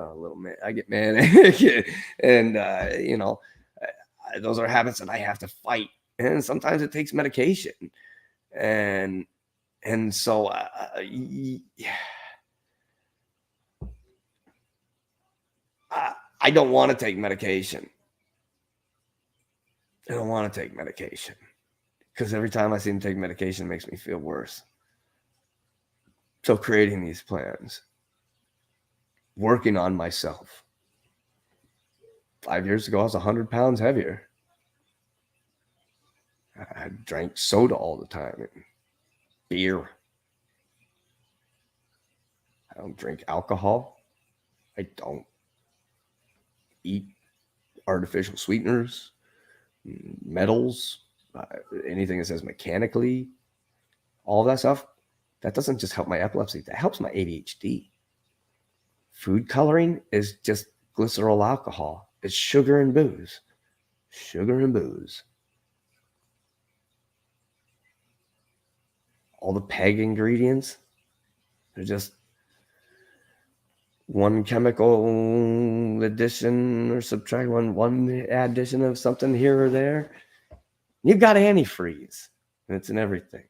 I get manic, and those are habits that I have to fight, and sometimes it takes medication, and so I don't want to take medication. I don't want to take medication because every time I see them take medication, it makes me feel worse. So creating these plans, working on myself. 5 years ago, I was 100 pounds heavier. I drank soda all the time and beer. I don't drink alcohol. I don't eat artificial sweeteners, metals, anything that says mechanically, all that stuff. That doesn't just help my epilepsy. That helps my ADHD. Food coloring is just glycerol alcohol. It's sugar and booze. Sugar and booze. All the PEG ingredients, they're just one chemical addition or subtract, one addition of something here or there. You've got antifreeze, and it's in everything.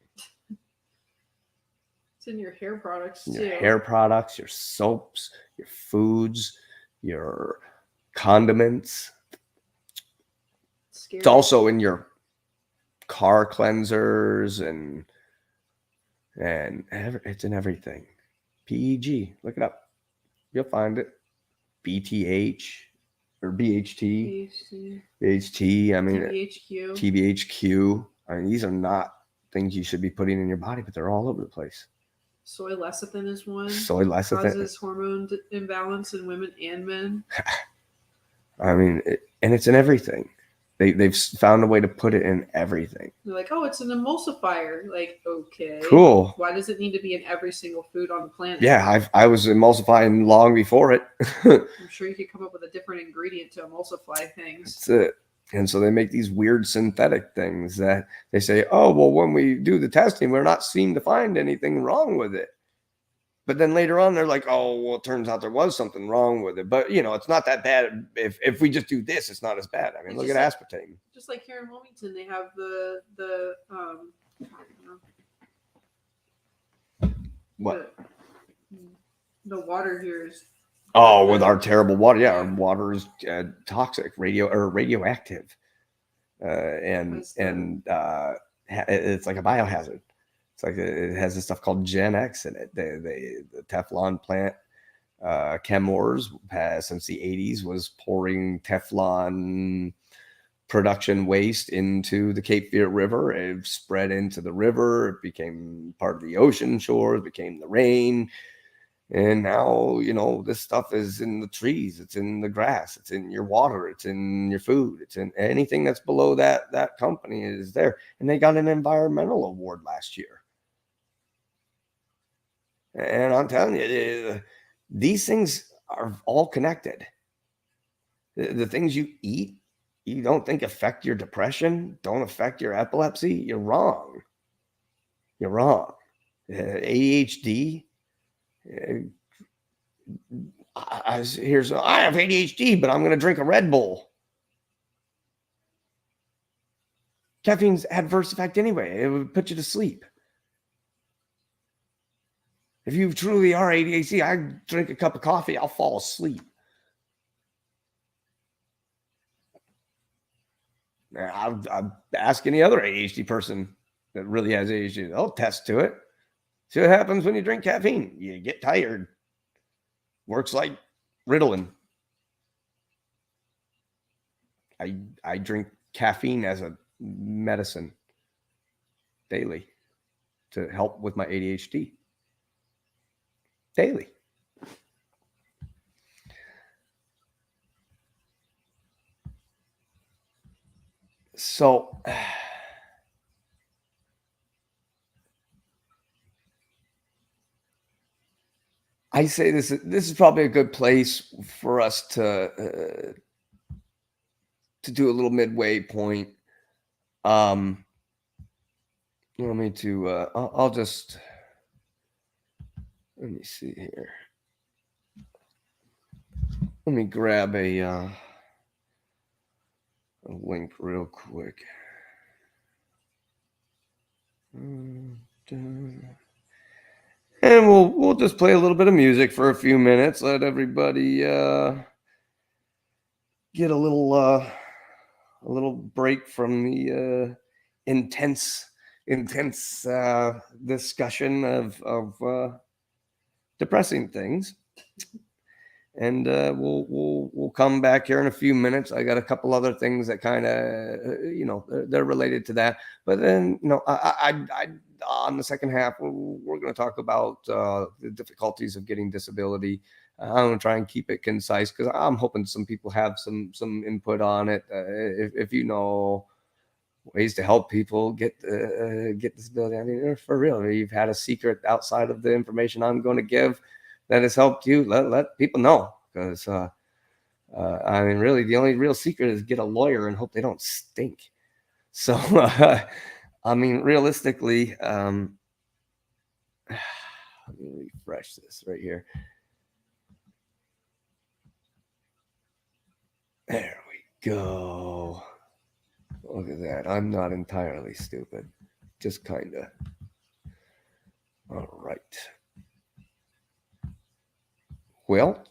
It's in your hair products too. Your hair products, your soaps, your foods, your condiments. Scary. It's also in your car cleansers and it's in everything. PEG, look it up. You'll find it. BTH or BHT. BHT. I mean, TBHQ. TBHQ. I mean, these are not things you should be putting in your body, but they're all over the place. Soy lecithin is one. Soy lecithin causes hormone imbalance in women and men. I mean, and it's in everything. They've found a way to put it in everything. They're like, oh, it's an emulsifier. Like, okay, cool. Why does it need to be in every single food on the planet? Yeah, I was emulsifying long before it. I'm sure you could come up with a different ingredient to emulsify things. That's it. And so they make these weird synthetic things that they say, oh, well, when we do the testing, we're not seem to find anything wrong with it. But then later on, they're like, oh, well, it turns out there was something wrong with it. But, it's not that bad. If we just do this, it's not as bad. I mean, It's look at just aspartame. Just like here in Wilmington, they have What? The water here is. Oh, with our terrible water. Yeah, our water is toxic, radioactive. It's like a biohazard. It's like it has this stuff called Gen X in it. The Teflon plant, Chemours, has since the 80s was pouring Teflon production waste into the Cape Fear River. It spread into the river. It became part of the ocean shores, became the rain. And now, this stuff is in the trees. It's in the grass. It's in your water. It's in your food. It's in anything that's below that company is there. And they got an environmental award last year. And I'm telling you, these things are all connected. The things you eat, you don't think affect your depression, don't affect your epilepsy. You're wrong. You're wrong. ADHD. I have ADHD, but I'm going to drink a Red Bull. Caffeine's adverse effect anyway. It would put you to sleep. If you truly are ADHD, I drink a cup of coffee, I'll fall asleep. I'll ask any other ADHD person that really has ADHD. They'll test to it. See what happens when you drink caffeine. You get tired. Works like Ritalin. I drink caffeine as a medicine daily to help with my ADHD. Daily. So I say this is probably a good place for us to do a little midway point. I'll just let me see here. Let me grab a link real quick. And we'll just play a little bit of music for a few minutes. Let everybody get a little little break from the intense discussion of depressing things. And we'll come back here in a few minutes. I got a couple other things that kind of they're related to that. But then I on the second half we're going to talk about the difficulties of getting disability. I'm going to try and keep it concise because I'm hoping some people have some input on it. If you know ways to help people get disability, I mean, for real, if you've had a secret outside of the information I'm going to give that has helped you, let people know, because I mean, really, the only real secret is get a lawyer and hope they don't stink. So, I mean, realistically, let me refresh this right here. There we go. Look at that. I'm not entirely stupid, just kind of. All right. Well,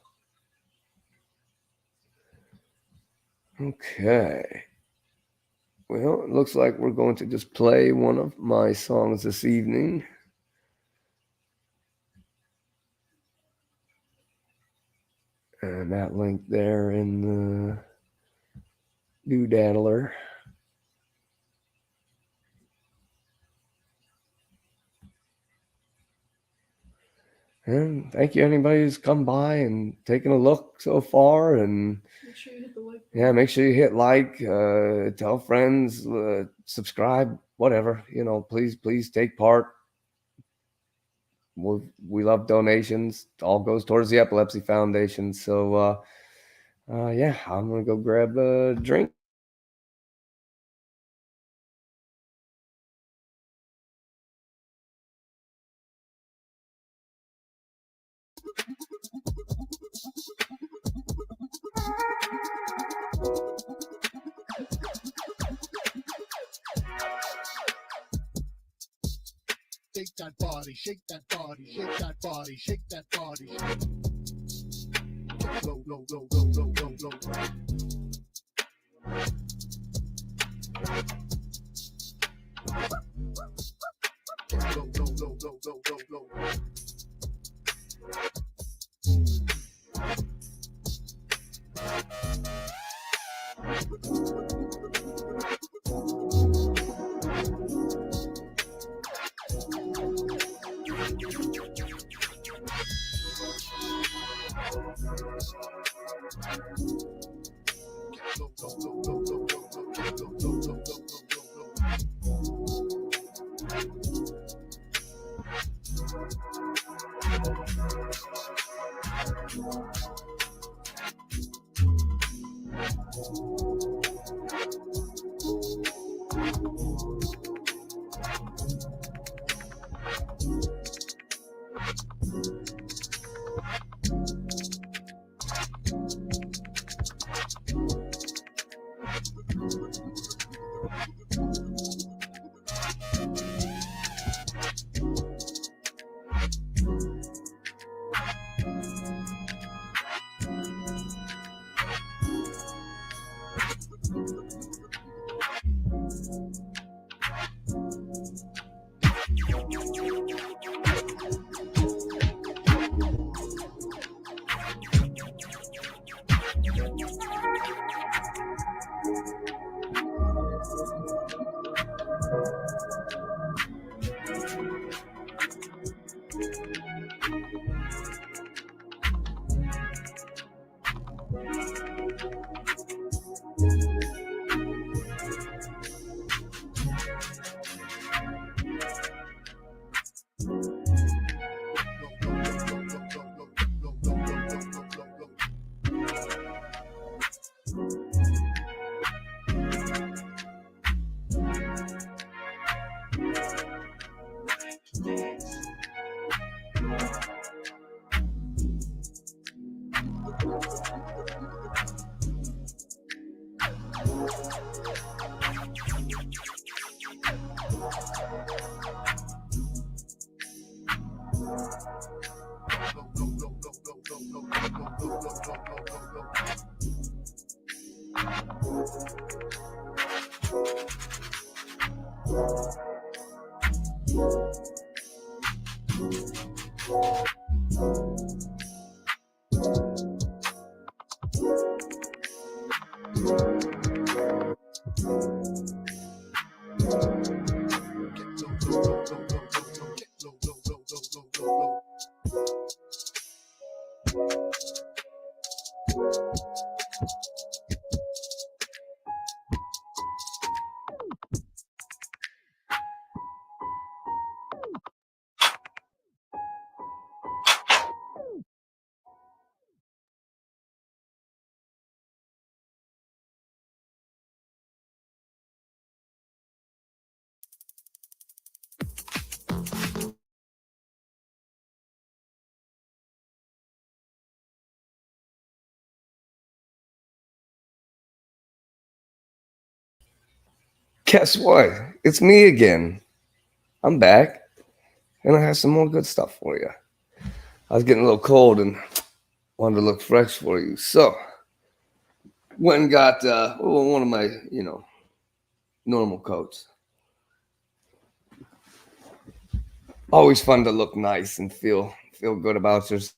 okay. Well, it looks like we're going to just play one of my songs this evening. And that link there in the Doodaddler. And thank you, anybody who's come by and taken a look so far. And Make sure you hit the like. yeah, make sure you hit like, tell friends, subscribe, whatever. Please take part. We love donations. It all goes towards the Epilepsy Foundation. So, yeah, I'm going to go grab a drink. Shake that body, shake that body, shake that body, shake that body. Low, low, low, low, low, low, low. Low, low, low, low, low, low, low. Guess what? It's me again. I'm back, and I have some more good stuff for you. I was getting a little cold and wanted to look fresh for you. So, went and got one of my, normal coats. Always fun to look nice and feel good about yourself.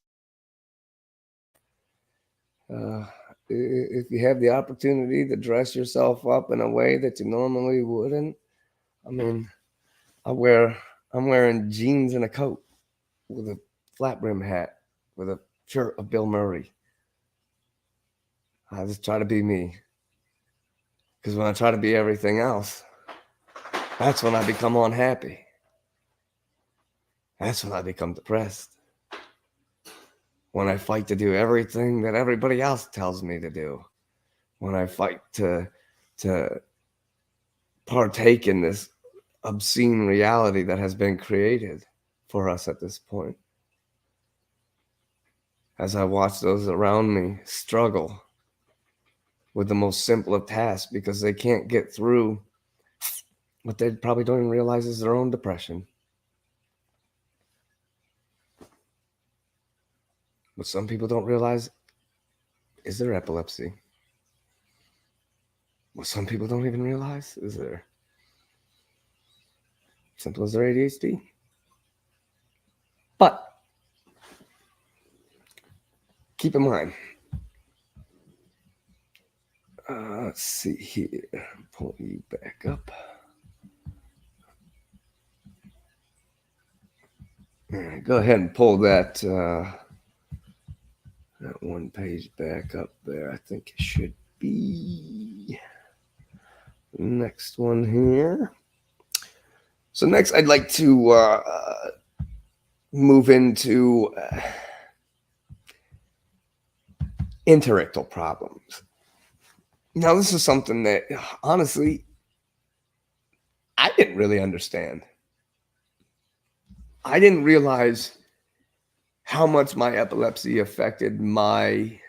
If you have the opportunity to dress yourself up in a way that you normally wouldn't, I mean, I'm wearing jeans and a coat with a flat brim hat with a shirt of Bill Murray. I just try to be me. Because when I try to be everything else, that's when I become unhappy. That's when I become depressed. When I fight to do everything that everybody else tells me to do. When I fight to partake in this obscene reality that has been created for us at this point. As I watch those around me struggle with the most simple of tasks because they can't get through what they probably don't even realize is their own depression. What some people don't realize is their epilepsy. What some people don't even realize is their simple as their ADHD. But keep in mind, let's see here, pull you back up. All right, go ahead and pull that one page back up there. I think it should be the next one here. So next, I'd like to move into interictal problems. Now, this is something that, honestly, I didn't really understand. I didn't realize how much my epilepsy affected my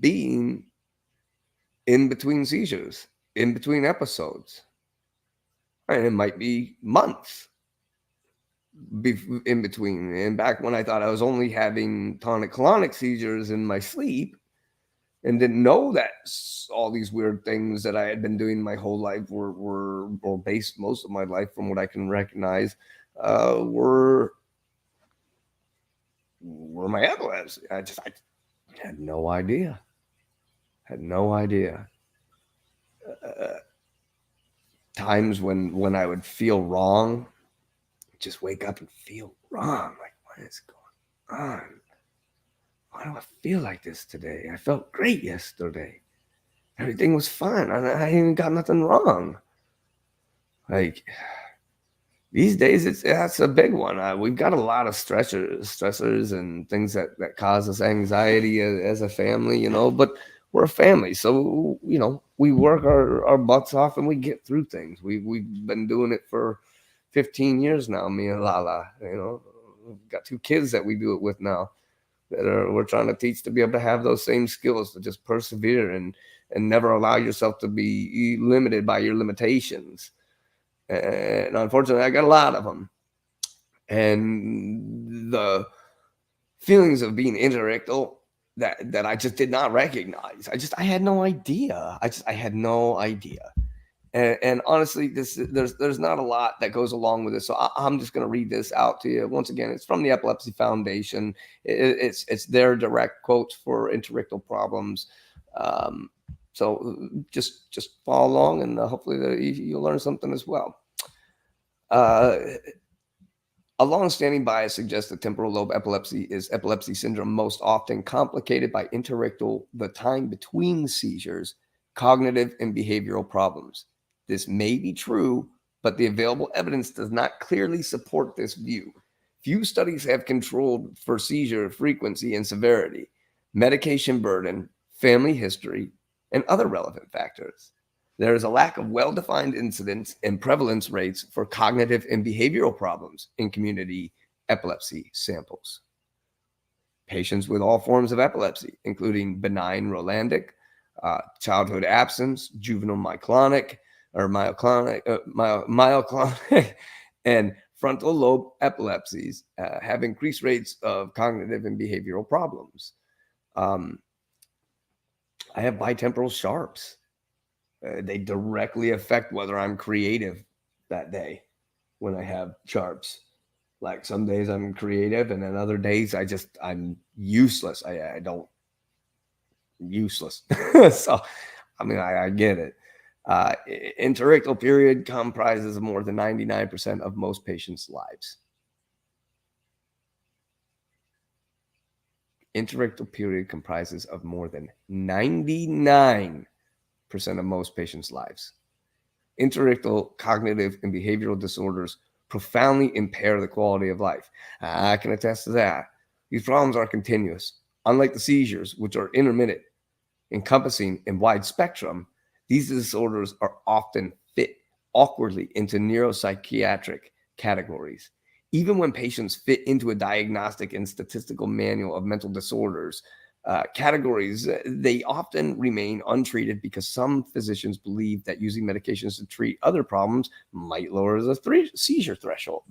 being in between seizures, in between episodes. And it might be months in between. And back when I thought I was only having tonic-clonic seizures in my sleep and didn't know that all these weird things that I had been doing my whole life were based most of my life from what I can recognize were my epilepsy. I had no idea. Times when I would feel wrong, just wake up and feel wrong. Like, what is going on? Why do I feel like this today? I felt great yesterday. Everything was fine. I ain't got nothing wrong. Like, these days, that's a big one. We've got a lot of stressors and things that cause us anxiety as a family, but we're a family. So, we work our butts off and we get through things. We've been doing it for 15 years now, me and Lala. We've got 2 kids that we do it with now that we're trying to teach to be able to have those same skills, to just persevere and never allow yourself to be limited by your limitations. And unfortunately, I got a lot of them. And the feelings of being interictal that I just did not recognize. I had no idea. I had no idea. And honestly, there's not a lot that goes along with this. So I'm just going to read this out to you. Once again, it's from the Epilepsy Foundation. It's their direct quotes for interictal problems. So just follow along, and hopefully you'll learn something as well. A long-standing bias suggests that temporal lobe epilepsy is epilepsy syndrome most often complicated by interictal, the time between seizures, cognitive and behavioral problems. This may be true, but the available evidence does not clearly support this view. Few studies have controlled for seizure frequency and severity, medication burden, family history, and other relevant factors. There is a lack of well-defined incidence and prevalence rates for cognitive and behavioral problems in community epilepsy samples. Patients with all forms of epilepsy, including benign Rolandic, childhood absence, juvenile myoclonic, and frontal lobe epilepsies have increased rates of cognitive and behavioral problems. I have bitemporal sharps. They directly affect whether I'm creative that day when I have sharps. Like some days I'm creative, and then other days I'm useless. Useless. So, I mean, I get it. Interictal period comprises more than 99% of most patients' lives. Interictal period comprises of more than 99% of most patients' lives. Interictal cognitive and behavioral disorders profoundly impair the quality of life. I can attest to that. These problems are continuous. Unlike the seizures, which are intermittent, encompassing a wide spectrum, these disorders are often fit awkwardly into neuropsychiatric categories. Even when patients fit into a diagnostic and statistical manual of mental disorders categories, they often remain untreated because some physicians believe that using medications to treat other problems might lower the seizure threshold.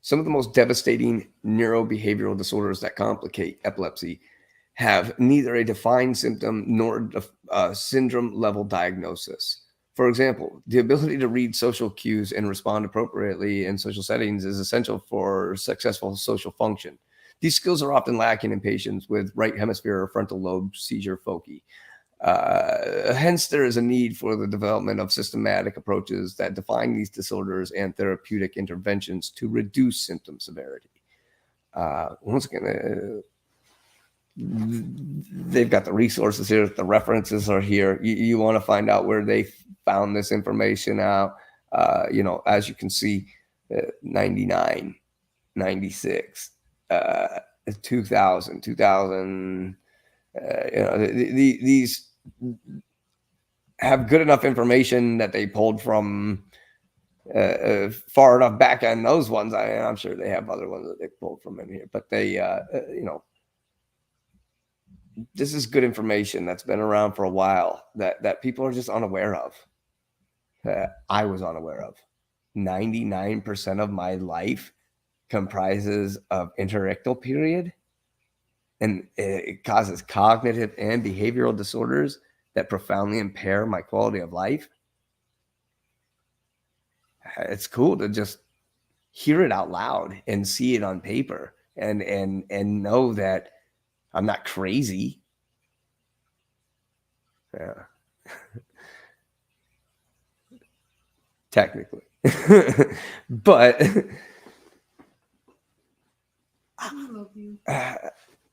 Some of the most devastating neurobehavioral disorders that complicate epilepsy have neither a defined symptom nor a syndrome level diagnosis. For example, the ability to read social cues and respond appropriately in social settings is essential for successful social function. These skills are often lacking in patients with right hemisphere or frontal lobe seizure foci. Hence, there is a need for the development of systematic approaches that define these disorders and therapeutic interventions to reduce symptom severity. Once again, they've got the resources here. The references are here. You want to find out where they found this information out. As you can see, 99, 96, 2000, these have good enough information that they pulled from far enough back on those ones. I'm sure they have other ones that they pulled from in here, but they, this is good information that's been around for a while that people are just unaware of. I was unaware of. 99% of my life comprises of interictal period, and it causes cognitive and behavioral disorders that profoundly impair my quality of life. It's cool to just hear it out loud and see it on paper and know that I'm not crazy. Yeah. Technically. But I love you.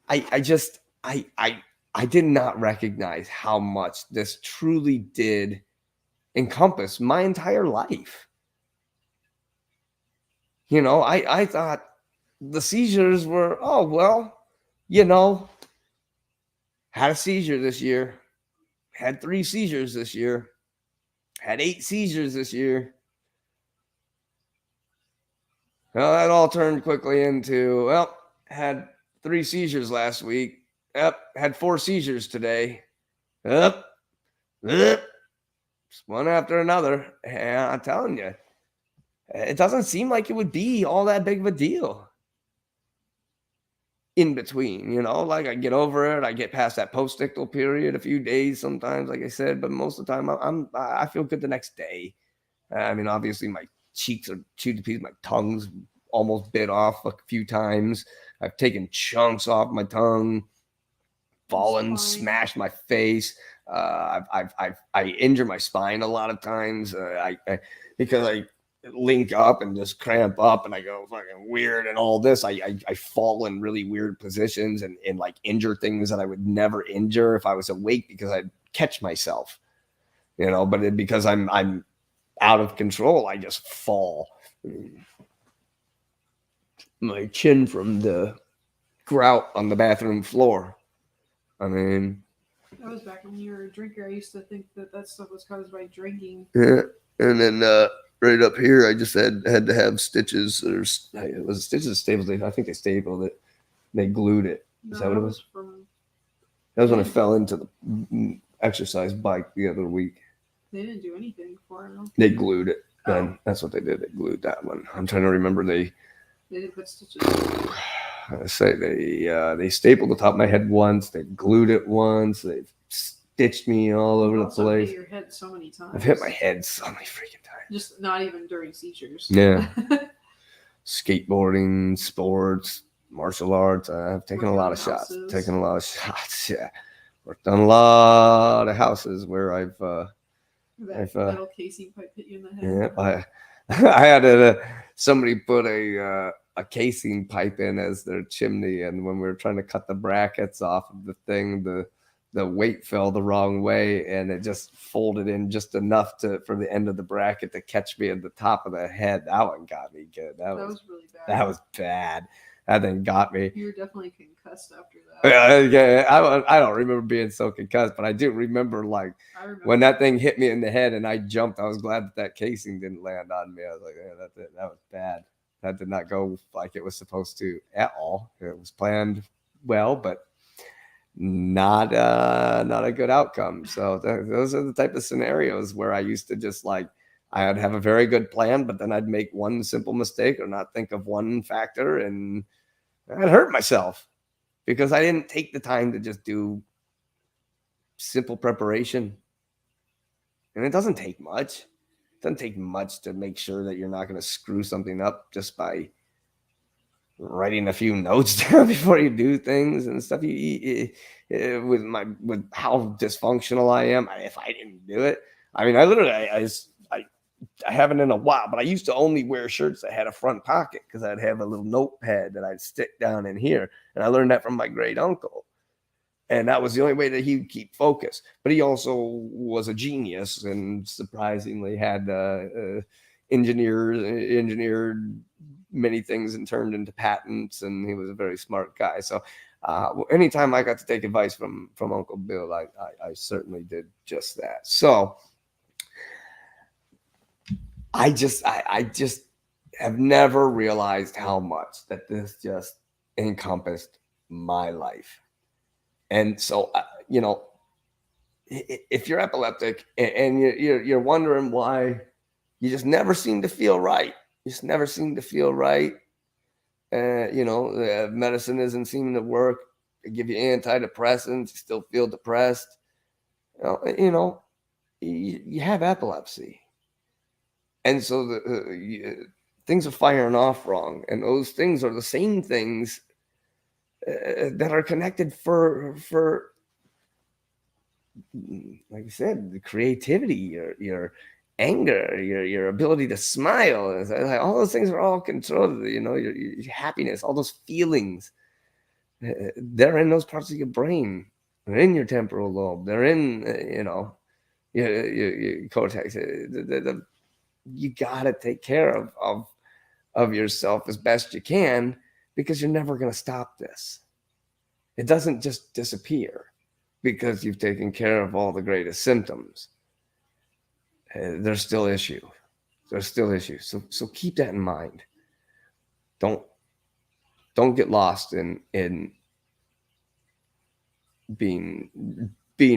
I did not recognize how much this truly did encompass my entire life. I thought the seizures were, had a seizure this year, had 3 seizures this year, had 8 seizures this year. Well, that all turned quickly into, had 3 seizures last week. Yep, had 4 seizures today. Yep. Just one after another. And I'm telling you, it doesn't seem like it would be all that big of a deal. in between, you know, like I get over it, I get past that post-ictal period, a few days sometimes, like I said, but most of the time I feel good the next day. I mean, obviously my cheeks are chewed to pieces, my tongue's almost bit off a few times. I've taken chunks off my tongue, fallen, smashed my face. I injure my spine a lot of times. Because I link up and just cramp up and I go fucking weird and all this. I fall in really weird positions and like injure things that I would never injure if I was awake because I'd catch myself, you know, but because I'm out of control, I just fall. My chin from the grout on the bathroom floor. I mean, that was back when you were a drinker. I used to think that stuff was caused by drinking. Yeah, and then right up here, I just had to have stitches. Or it was stitches stapled. I think they stapled it. They glued it. Is that what it was? That was when I fell into the exercise bike the other week. They didn't do anything for it. They glued it. Then that's what they did. They glued that one. I'm trying to remember. They didn't put stitches. I say they stapled the top of my head once. They glued it once. They've stitched me all over the place. Hit your head so many times. I've hit my head so many freaking times. Just not even during seizures. Yeah. Skateboarding, sports, martial arts. I've taken a lot of shots. Yeah. Worked on a lot of houses where I've metal casing pipe hit you in the head. Yeah, I had somebody put a casing pipe in as their chimney, and when we were trying to cut the brackets off of the thing, the weight fell the wrong way, and it just folded in just enough for the end of the bracket to catch me at the top of the head. That one got me good. That was really bad. That was bad. That thing got me. You were definitely concussed after that. Yeah, I don't remember being so concussed, but I do remember when that thing hit me in the head and I jumped. I was glad that casing didn't land on me. I was like, yeah, that was bad. That did not go like it was supposed to at all. It was planned well, but not a good outcome. So those are the type of scenarios where I used to just I'd have a very good plan, but then I'd make one simple mistake or not think of one factor, and I'd hurt myself because I didn't take the time to just do simple preparation. And it doesn't take much. It doesn't take much to make sure that you're not going to screw something up just by writing a few notes down before you do things and stuff. With how dysfunctional I am, if I didn't do it, I mean, I haven't in a while, but I used to only wear shirts that had a front pocket because I'd have a little notepad that I'd stick down in here. And I learned that from my great uncle. And that was the only way that he would keep focus. But he also was a genius and surprisingly had engineered many things and turned into patents. And he was a very smart guy. So anytime I got to take advice from Uncle Bill, I certainly did just that. So I just have never realized how much that this just encompassed my life. And so, if you're epileptic and you're wondering why you just never seem to feel right, medicine isn't seeming to work. They give you antidepressants, you still feel depressed. You have epilepsy. And so things are firing off wrong. And those things are the same things that are connected for like I said, the creativity, your anger, your ability to smile. All those things are all controlled, your happiness, all those feelings. They're in those parts of your brain. They're in your temporal lobe. They're in, your cortex. You got to take care of yourself as best you can, because you're never going to stop this. It doesn't just disappear because you've taken care of all the greatest symptoms. There's still issues. So keep that in mind. Don't get lost in being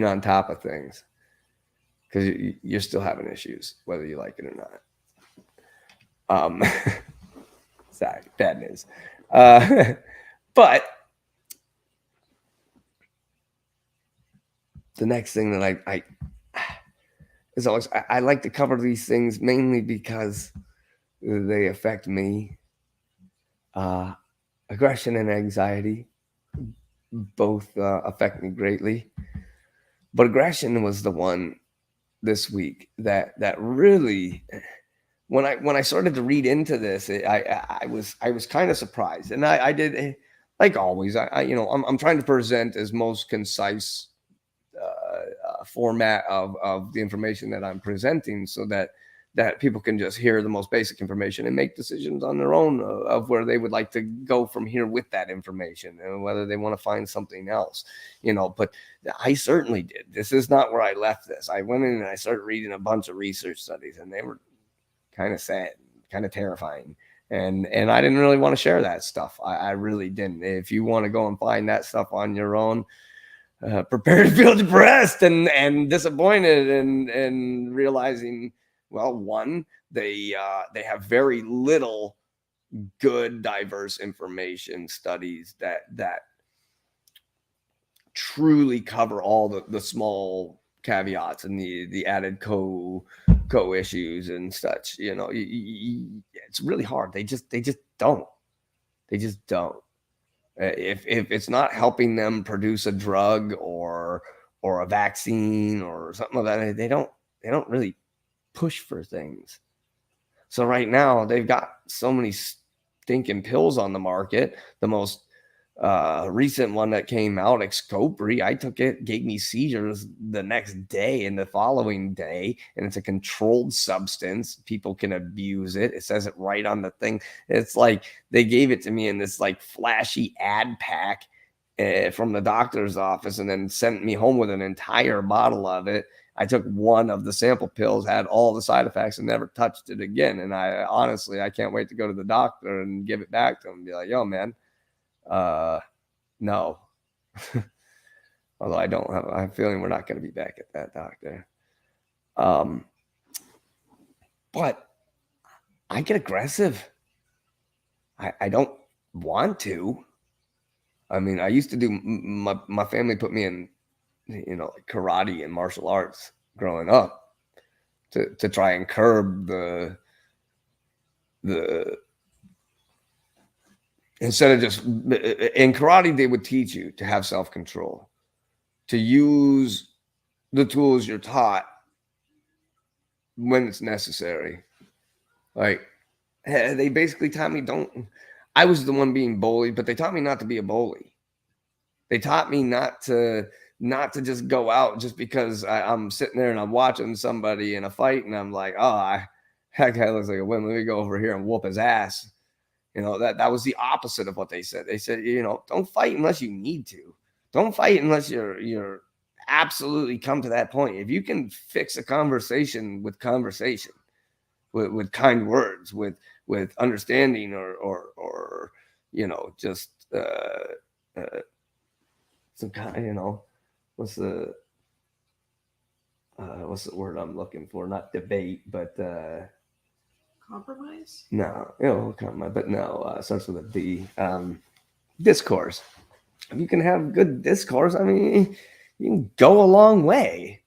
on top of things, because you're still having issues, whether you like it or not. Sorry, bad news. But the next thing that I is always, I like to cover these things mainly because they affect me. Aggression and anxiety both affect me greatly, but aggression was the one this week that really, when I started to read into this, I was kind of surprised, and I did, like always, I'm trying to present as most concise format of the information that I'm presenting, so that people can just hear the most basic information and make decisions on their own of where they would like to go from here with that information, and whether they want to find something else, but I certainly did. This is not where I left this. I went in and I started reading a bunch of research studies, and they were kind of sad, kind of terrifying. And I didn't really want to share that stuff. I really didn't. If you want to go and find that stuff on your own, prepare to feel depressed and disappointed, and realizing, well, one, they have very little good diverse information studies that truly cover all the small caveats and the added co issues and such. It's really hard. They just don't. If it's not helping them produce a drug or a vaccine or something like that, they don't really push for things. So right now they've got so many stinking pills on the market. The most recent one that came out, Xcopri, I took it, gave me seizures the next day and the following day, and it's a controlled substance. People can abuse it. It says it right on the thing. It's like they gave it to me in this like flashy ad pack from the doctor's office, and then sent me home with an entire bottle of it. I took one of the sample pills, had all the side effects, and never touched it again. And I honestly can't wait to go to the doctor and give it back to him and be like, yo, man, no. Although I have a feeling we're not going to be back at that doctor. But I get aggressive. I don't want to. I mean, I used to do, my family put me in, like karate and martial arts growing up to try and curb the instead of just, in karate, they would teach you to have self-control, to use the tools you're taught when it's necessary. Like, they basically taught me I was the one being bullied, but they taught me not to be a bully. They taught me not to just go out just because I'm sitting there and I'm watching somebody in a fight and I'm like, oh, that guy looks like a win. Let me go over here and whoop his ass. That was the opposite of what they said. They said, don't fight unless you need to. Don't fight unless you're absolutely come to that point. If you can fix a conversation with kind words, with understanding, or just some kind, what's the word I'm looking for? Not debate, but Compromise? no, but no, starts with a D. Discourse. If you can have good discourse, I mean, you can go a long way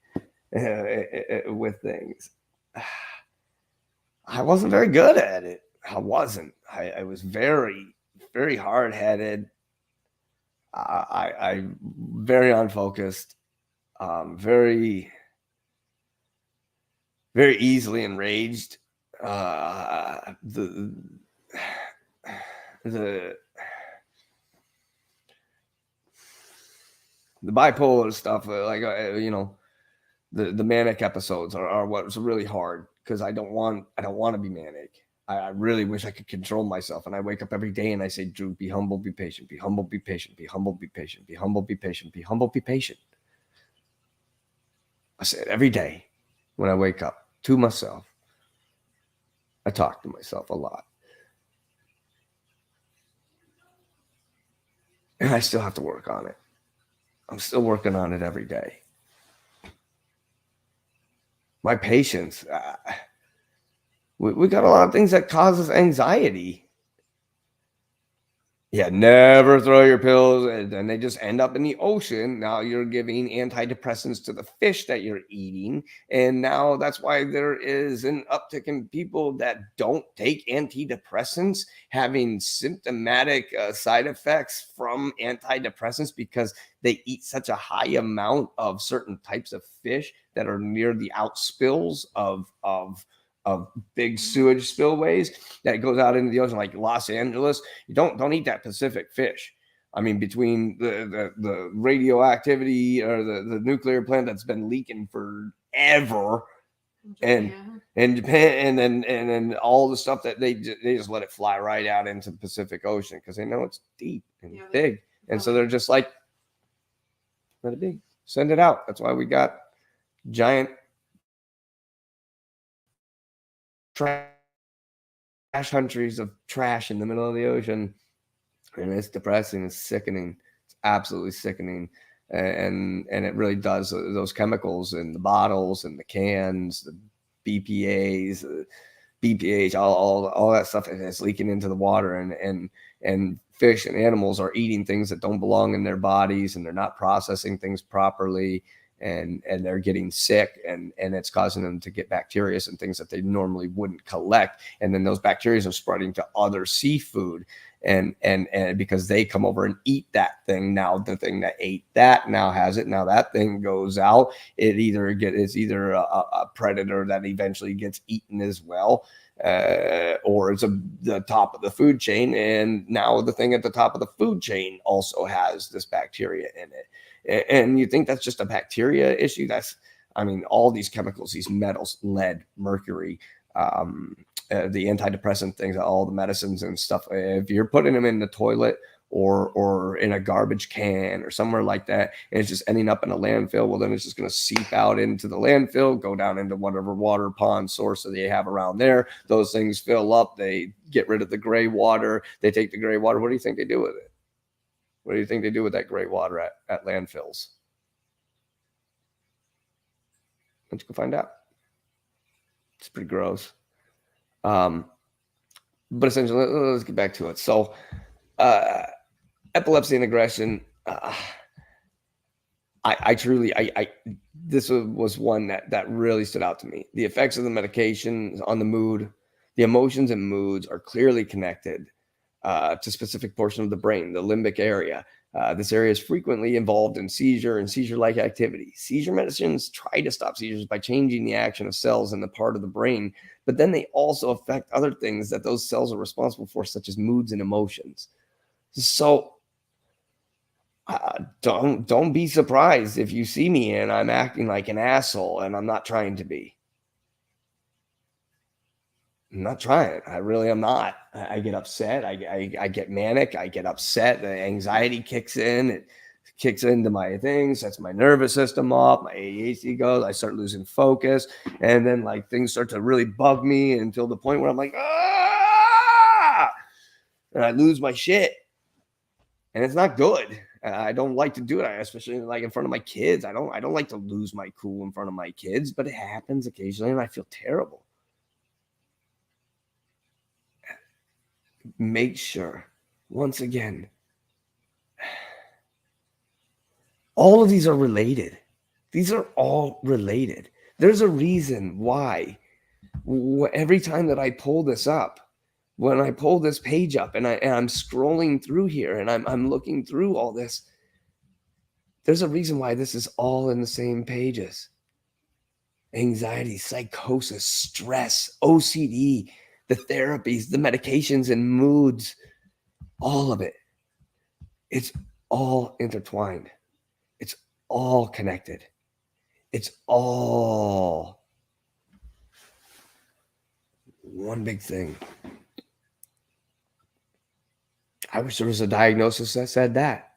with things. I wasn't very good at it. I wasn't. I was very, very hard-headed. I very unfocused, very, very easily enraged. The bipolar stuff, the manic episodes are what's really hard, because I don't want to be manic. I really wish I could control myself. And I wake up every day and I say, Drew, be humble, be patient, be humble, be patient, be humble, be patient, be humble, be patient, be humble, be patient. I say it every day when I wake up to myself. I talk to myself a lot. And I still have to work on it. I'm still working on it every day. My patience, we got a lot of things that causes anxiety. Yeah, never throw your pills, and they just end up in the ocean. Now you're giving antidepressants to the fish that you're eating, and now that's why there is an uptick in people that don't take antidepressants having symptomatic side effects from antidepressants because they eat such a high amount of certain types of fish that are near the outspills of big sewage spillways that goes out into the ocean, like Los Angeles. You don't eat that Pacific fish. I mean, between the radioactivity or the nuclear plant that's been leaking forever, and Japan, and then all the stuff that they just let it fly right out into the Pacific Ocean because they know it's deep and big, and so they're just like, let it be, send it out. That's why we got giant trash countries of trash in the middle of the ocean, and it's depressing. It's sickening. It's absolutely sickening, and it really does. Those chemicals in the bottles and the cans, the BPA's, BPH, all that stuff is leaking into the water, and fish and animals are eating things that don't belong in their bodies, and they're not processing things properly, and they're getting sick, and it's causing them to get bacteria and things that they normally wouldn't collect, and then those bacteria are spreading to other seafood, and because they come over and eat that thing. Now the thing that ate that now has it. Now that thing goes out. It's either a predator that eventually gets eaten as well, or it's the top of the food chain, and now the thing at the top of the food chain also has this bacteria in it. And you think that's just a bacteria issue? I mean, all these chemicals, these metals, lead, mercury, the antidepressant things, all the medicines and stuff, if you're putting them in the toilet or in a garbage can or somewhere like that, and it's just ending up in a landfill, well, then it's just going to seep out into the landfill, go down into whatever water pond source that they have around there. Those things fill up. They get rid of the gray water. They take the gray water. What do you think they do with it? What do you think they do with that gray water at landfills? Let's go find out. It's pretty gross. But essentially, let's get back to it. So, epilepsy and aggression. This was one that really stood out to me. The effects of the medication on the mood, the emotions and moods are clearly connected to specific portion of the brain, the limbic area. This area is frequently involved in seizure and seizure-like activity. Seizure medicines try to stop seizures by changing the action of cells in the part of the brain, but then they also affect other things that those cells are responsible for, such as moods and emotions. So don't be surprised if you see me and I'm acting like an asshole, and I'm not trying to be. I'm not trying. I really am not. I get upset. I get manic. I get upset. The anxiety kicks in. It kicks into my things, sets my nervous system off. My ADHD goes. I start losing focus. And then like things start to really bug me until the point where I'm like, ah! And I lose my shit. And it's not good. I don't like to do it, especially like in front of my kids. I don't like to lose my cool in front of my kids, but it happens occasionally and I feel terrible. Make sure, once again, all of these are related. These are all related. There's a reason why every time that I pull this up, when I pull this page up and I'm scrolling through here and I'm looking through all this, there's a reason why this is all in the same pages. Anxiety, psychosis, stress, OCD, the therapies, the medications and moods, all of it. It's all intertwined. It's all connected. It's all one big thing. I wish there was a diagnosis that said that.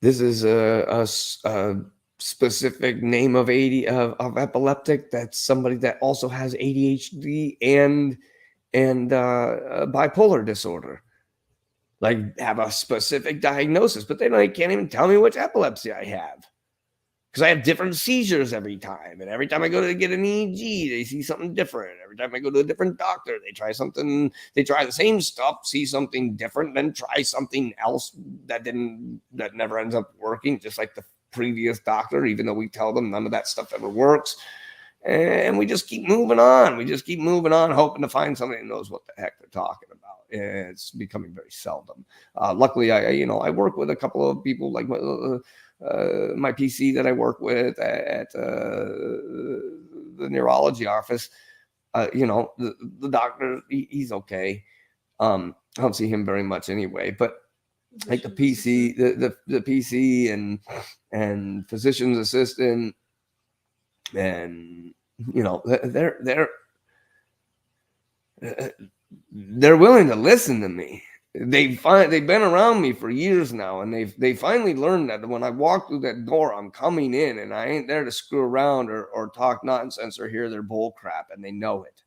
This is a specific name of epileptic. That's somebody that also has ADHD and bipolar disorder. Like have a specific diagnosis, but they can't even tell me which epilepsy I have. because I have different seizures every time. And every time I go to get an EEG, they see something different. Every time I go to a different doctor, they try the same stuff, see something different, then try something else that never ends up working, just like the previous doctor, even though we tell them none of that stuff ever works. And we just keep moving on. We just keep moving on, hoping to find somebody who knows what the heck they're talking about. It's becoming very seldom. Luckily, I work with a couple of people like my PC that I work with at the neurology office. The doctor, he's okay. I don't see him very much anyway, but like the PC, the PC and physician's assistant, and they're willing to listen to me. They've been around me for years now, and they finally learned that when I walk through that door, I'm coming in, and I ain't there to screw around or talk nonsense or hear their bull crap, and they know it.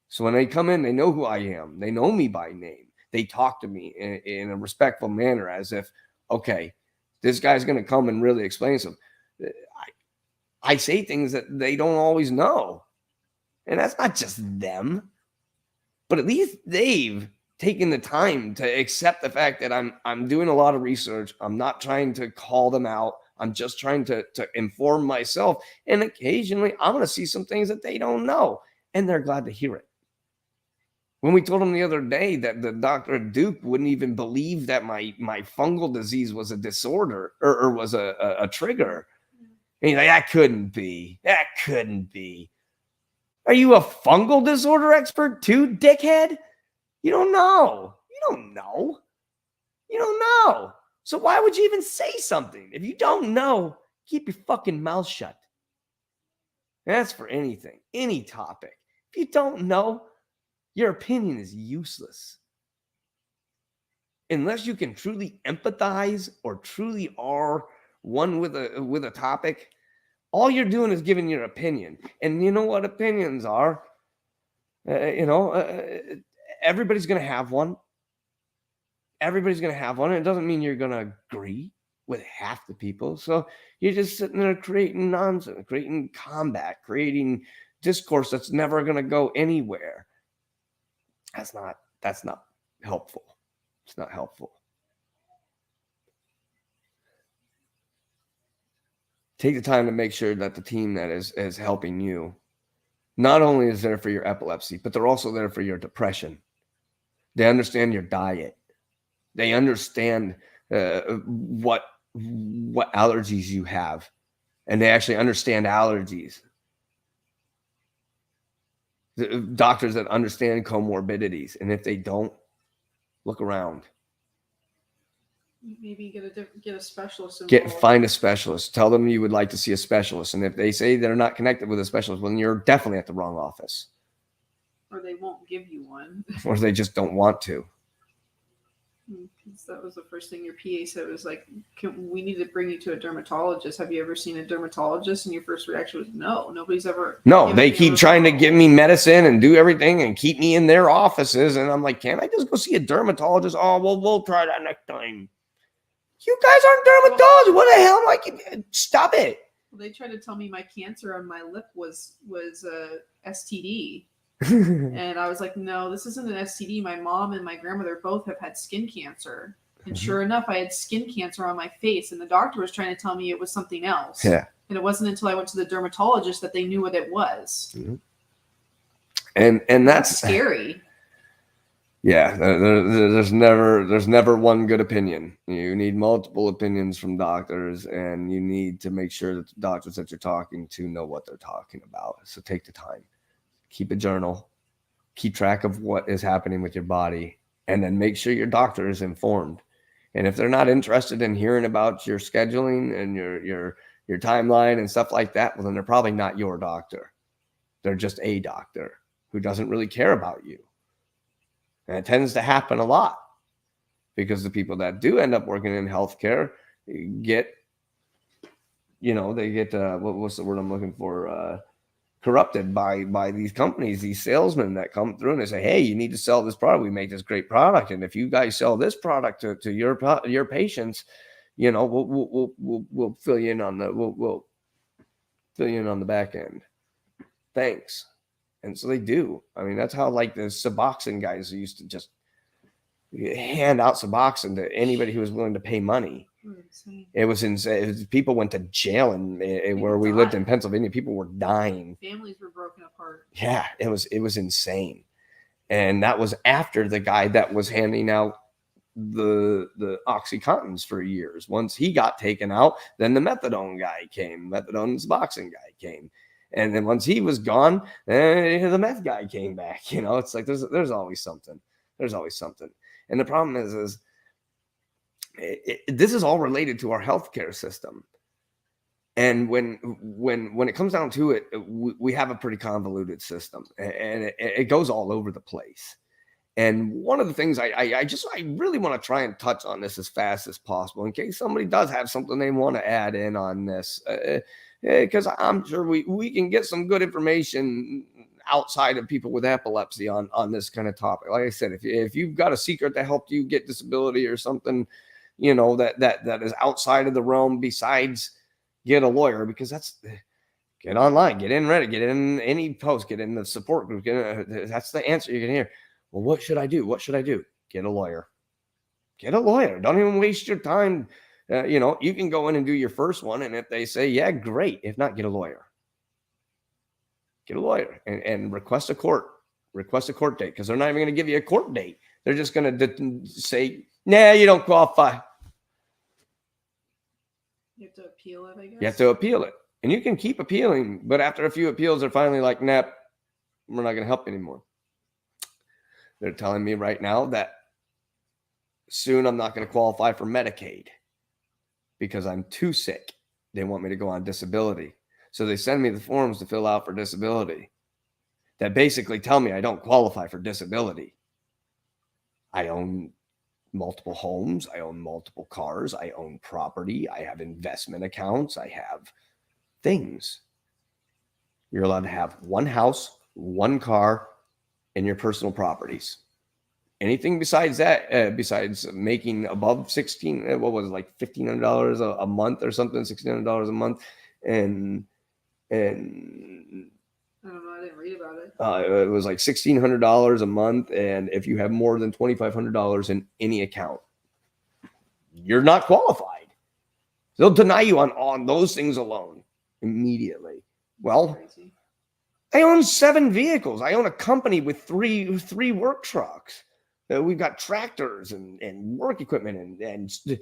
So when they come in, they know who I am. They know me by name. They talk to me in a respectful manner, as if, okay, this guy's going to come and really explain something. I say things that they don't always know, and that's not just them, but at least they've taking the time to accept the fact that I'm doing a lot of research. I'm not trying to call them out. I'm just trying to inform myself. And occasionally I'm going to see some things that they don't know, and they're glad to hear it. When we told them the other day that the doctor at Duke wouldn't even believe that my fungal disease was a disorder or was a trigger. And he's like, that couldn't be. That couldn't be. Are you a fungal disorder expert too, dickhead? You don't know. You don't know. You don't know. So why would you even say something? If you don't know, keep your fucking mouth shut. That's for anything, any topic. If you don't know, your opinion is useless. Unless you can truly empathize or truly are one with a topic, all you're doing is giving your opinion. And you know what opinions are? Everybody's going to have one. Everybody's going to have one. And it doesn't mean you're going to agree with half the people. So you're just sitting there creating nonsense, creating combat, creating discourse that's never going to go anywhere. That's not helpful. It's not helpful. Take the time to make sure that the team that is helping you not only is there for your epilepsy, but they're also there for your depression. They understand your diet. They understand what allergies you have, and they actually understand allergies. The doctors that understand comorbidities, and if they don't, look around. Maybe get a specialist. Find a specialist. Tell them you would like to see a specialist, and if they say they're not connected with a specialist, well, then you're definitely at the wrong office. Or they won't give you one. Or they just don't want to. That was the first thing your PA said, was like, we need to bring you to a dermatologist. Have you ever seen a dermatologist? And your first reaction was, no, nobody's ever. No, they keep trying to give me medicine and do everything and keep me in their offices. And I'm like, can't I just go see a dermatologist? Oh, well, we'll try that next time. You guys aren't dermatologists. What the hell am I keep? Stop it. Well, they tried to tell me my cancer on my lip was STD. And I was like, no, this isn't an STD. My mom and my grandmother both have had skin cancer. And sure enough, I had skin cancer on my face. And the doctor was trying to tell me it was something else. Yeah. And it wasn't until I went to the dermatologist that they knew what it was. Mm-hmm. And that's scary. Yeah, there's never one good opinion. You need multiple opinions from doctors, and you need to make sure that the doctors that you're talking to know what they're talking about. So take the time. Keep a journal, keep track of what is happening with your body, and then make sure your doctor is informed. And if they're not interested in hearing about your scheduling and your timeline and stuff like that, well, then they're probably not your doctor. They're just a doctor who doesn't really care about you. And it tends to happen a lot because the people that do end up working in healthcare get, what's the word I'm looking for? Corrupted by these companies, these salesmen that come through and they say, hey, you need to sell this product. We make this great product. And if you guys sell this product to your patients, we'll fill you in on billion on the back end. Thanks. And so they do. I mean, that's how like the Suboxone guys used to just hand out Suboxone to anybody who was willing to pay money. It was insane. People went to jail, and where we lived in Pennsylvania, people were dying. Families were broken apart. Yeah, it was insane. And that was after the guy that was handing out the OxyContins for years. Once he got taken out, then the methadone guy came. Methadone and Suboxone guy came. And then once he was gone, the meth guy came back. You know, it's like there's always something. There's always something. And the problem is this is all related to our healthcare system. And when it comes down to it, we have a pretty convoluted system, and it goes all over the place. And one of the things I really want to try and touch on this as fast as possible, in case somebody does have something they want to add in on this, because I'm sure we can get some good information outside of people with epilepsy on this kind of topic. Like I said, if you've got a secret that helped you get disability or something, you know, that is outside of the realm besides get a lawyer, because get online, get in Reddit, get in any post, get in the support group. That's the answer you can hear. Well, what should I do? What should I do? Get a lawyer. Get a lawyer. Don't even waste your time. You know, you can go in and do your first one, and if they say, yeah, great. If not, get a lawyer. Get a lawyer and request a court date, because they're not even going to give you a court date. They're just going to say, nah, you don't qualify. You have to appeal it, I guess. You have to appeal it. And you can keep appealing, but after a few appeals, they're finally like, nah, we're not going to help anymore. They're telling me right now that soon I'm not going to qualify for Medicaid because I'm too sick. They want me to go on disability. So they send me the forms to fill out for disability that basically tell me I don't qualify for disability. I own multiple homes. I own multiple cars. I own property. I have investment accounts. I have things. You're allowed to have one house, one car, and your personal properties. Anything besides that, besides making above 16, what was it, like $1,500 a month or something, $1,600 a month, and I don't know. I didn't read about it. It was like $1,600 a month, and if you have more than $2,500 in any account, you're not qualified. They'll deny you on those things alone immediately. Well, Crazy. I own 7 vehicles. I own a company with three work trucks. We've got tractors and work equipment and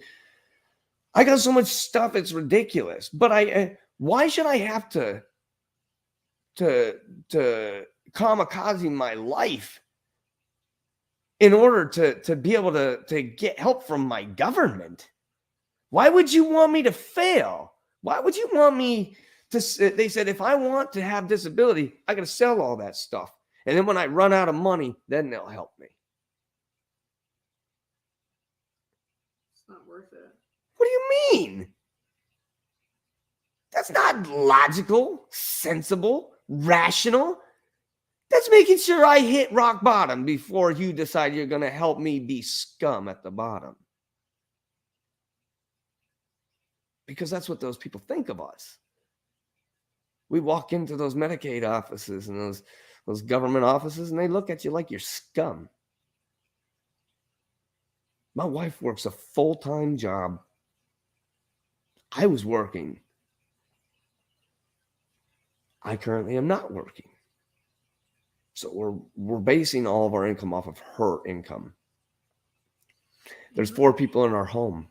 I got so much stuff. It's ridiculous. But why should I have to kamikaze my life in order to be able to get help from my government? Why would you want me to fail? Why would you want me to? They said, if I want to have disability, I got to sell all that stuff. And then when I run out of money, then they'll help me. It's not worth it. What do you mean? That's not logical, sensible, rational. That's making sure I hit rock bottom before you decide you're going to help me be scum at the bottom. Because that's what those people think of us. We walk into those Medicaid offices and those government offices, and they look at you like you're scum. My wife works a full-time job. I was working. I currently am not working. So we're basing all of our income off of her income. There's 4 people in our home.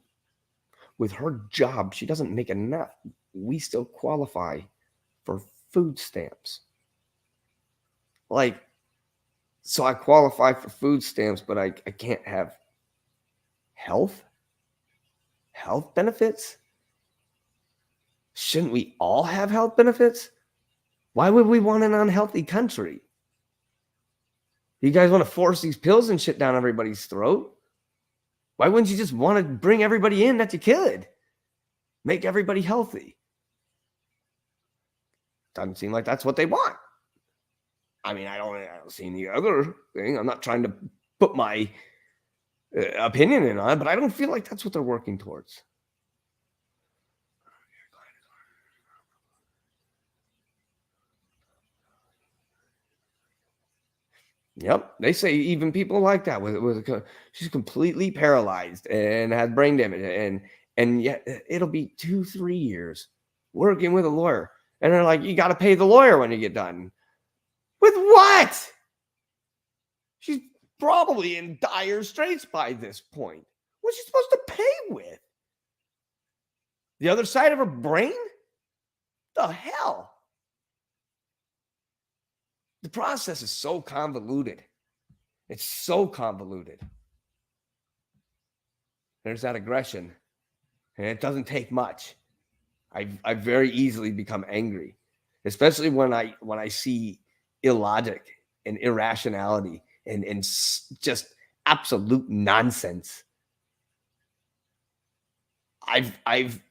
With her job, she doesn't make enough. We still qualify for food stamps. So I qualify for food stamps, but I can't have health benefits. Shouldn't we all have health benefits? Why would we want an unhealthy country? You guys want to force these pills and shit down everybody's throat? Why wouldn't you just want to bring everybody in that you could? Make everybody healthy. Doesn't seem like that's what they want. I mean, I don't see any other thing. I'm not trying to put my opinion in on it, but I don't feel like that's what they're working towards. Yep, they say even people like that she's completely paralyzed and has brain damage, and yet it'll be 2-3 years working with a lawyer, and they're like, you got to pay the lawyer when you get done. With what? She's probably in dire straits by this point. What's she supposed to pay with? The other side of her brain? The hell? The process is so convoluted. It's so convoluted. There's that aggression, and it doesn't take much. I very easily become angry, especially when I see illogic and irrationality and just absolute nonsense. I've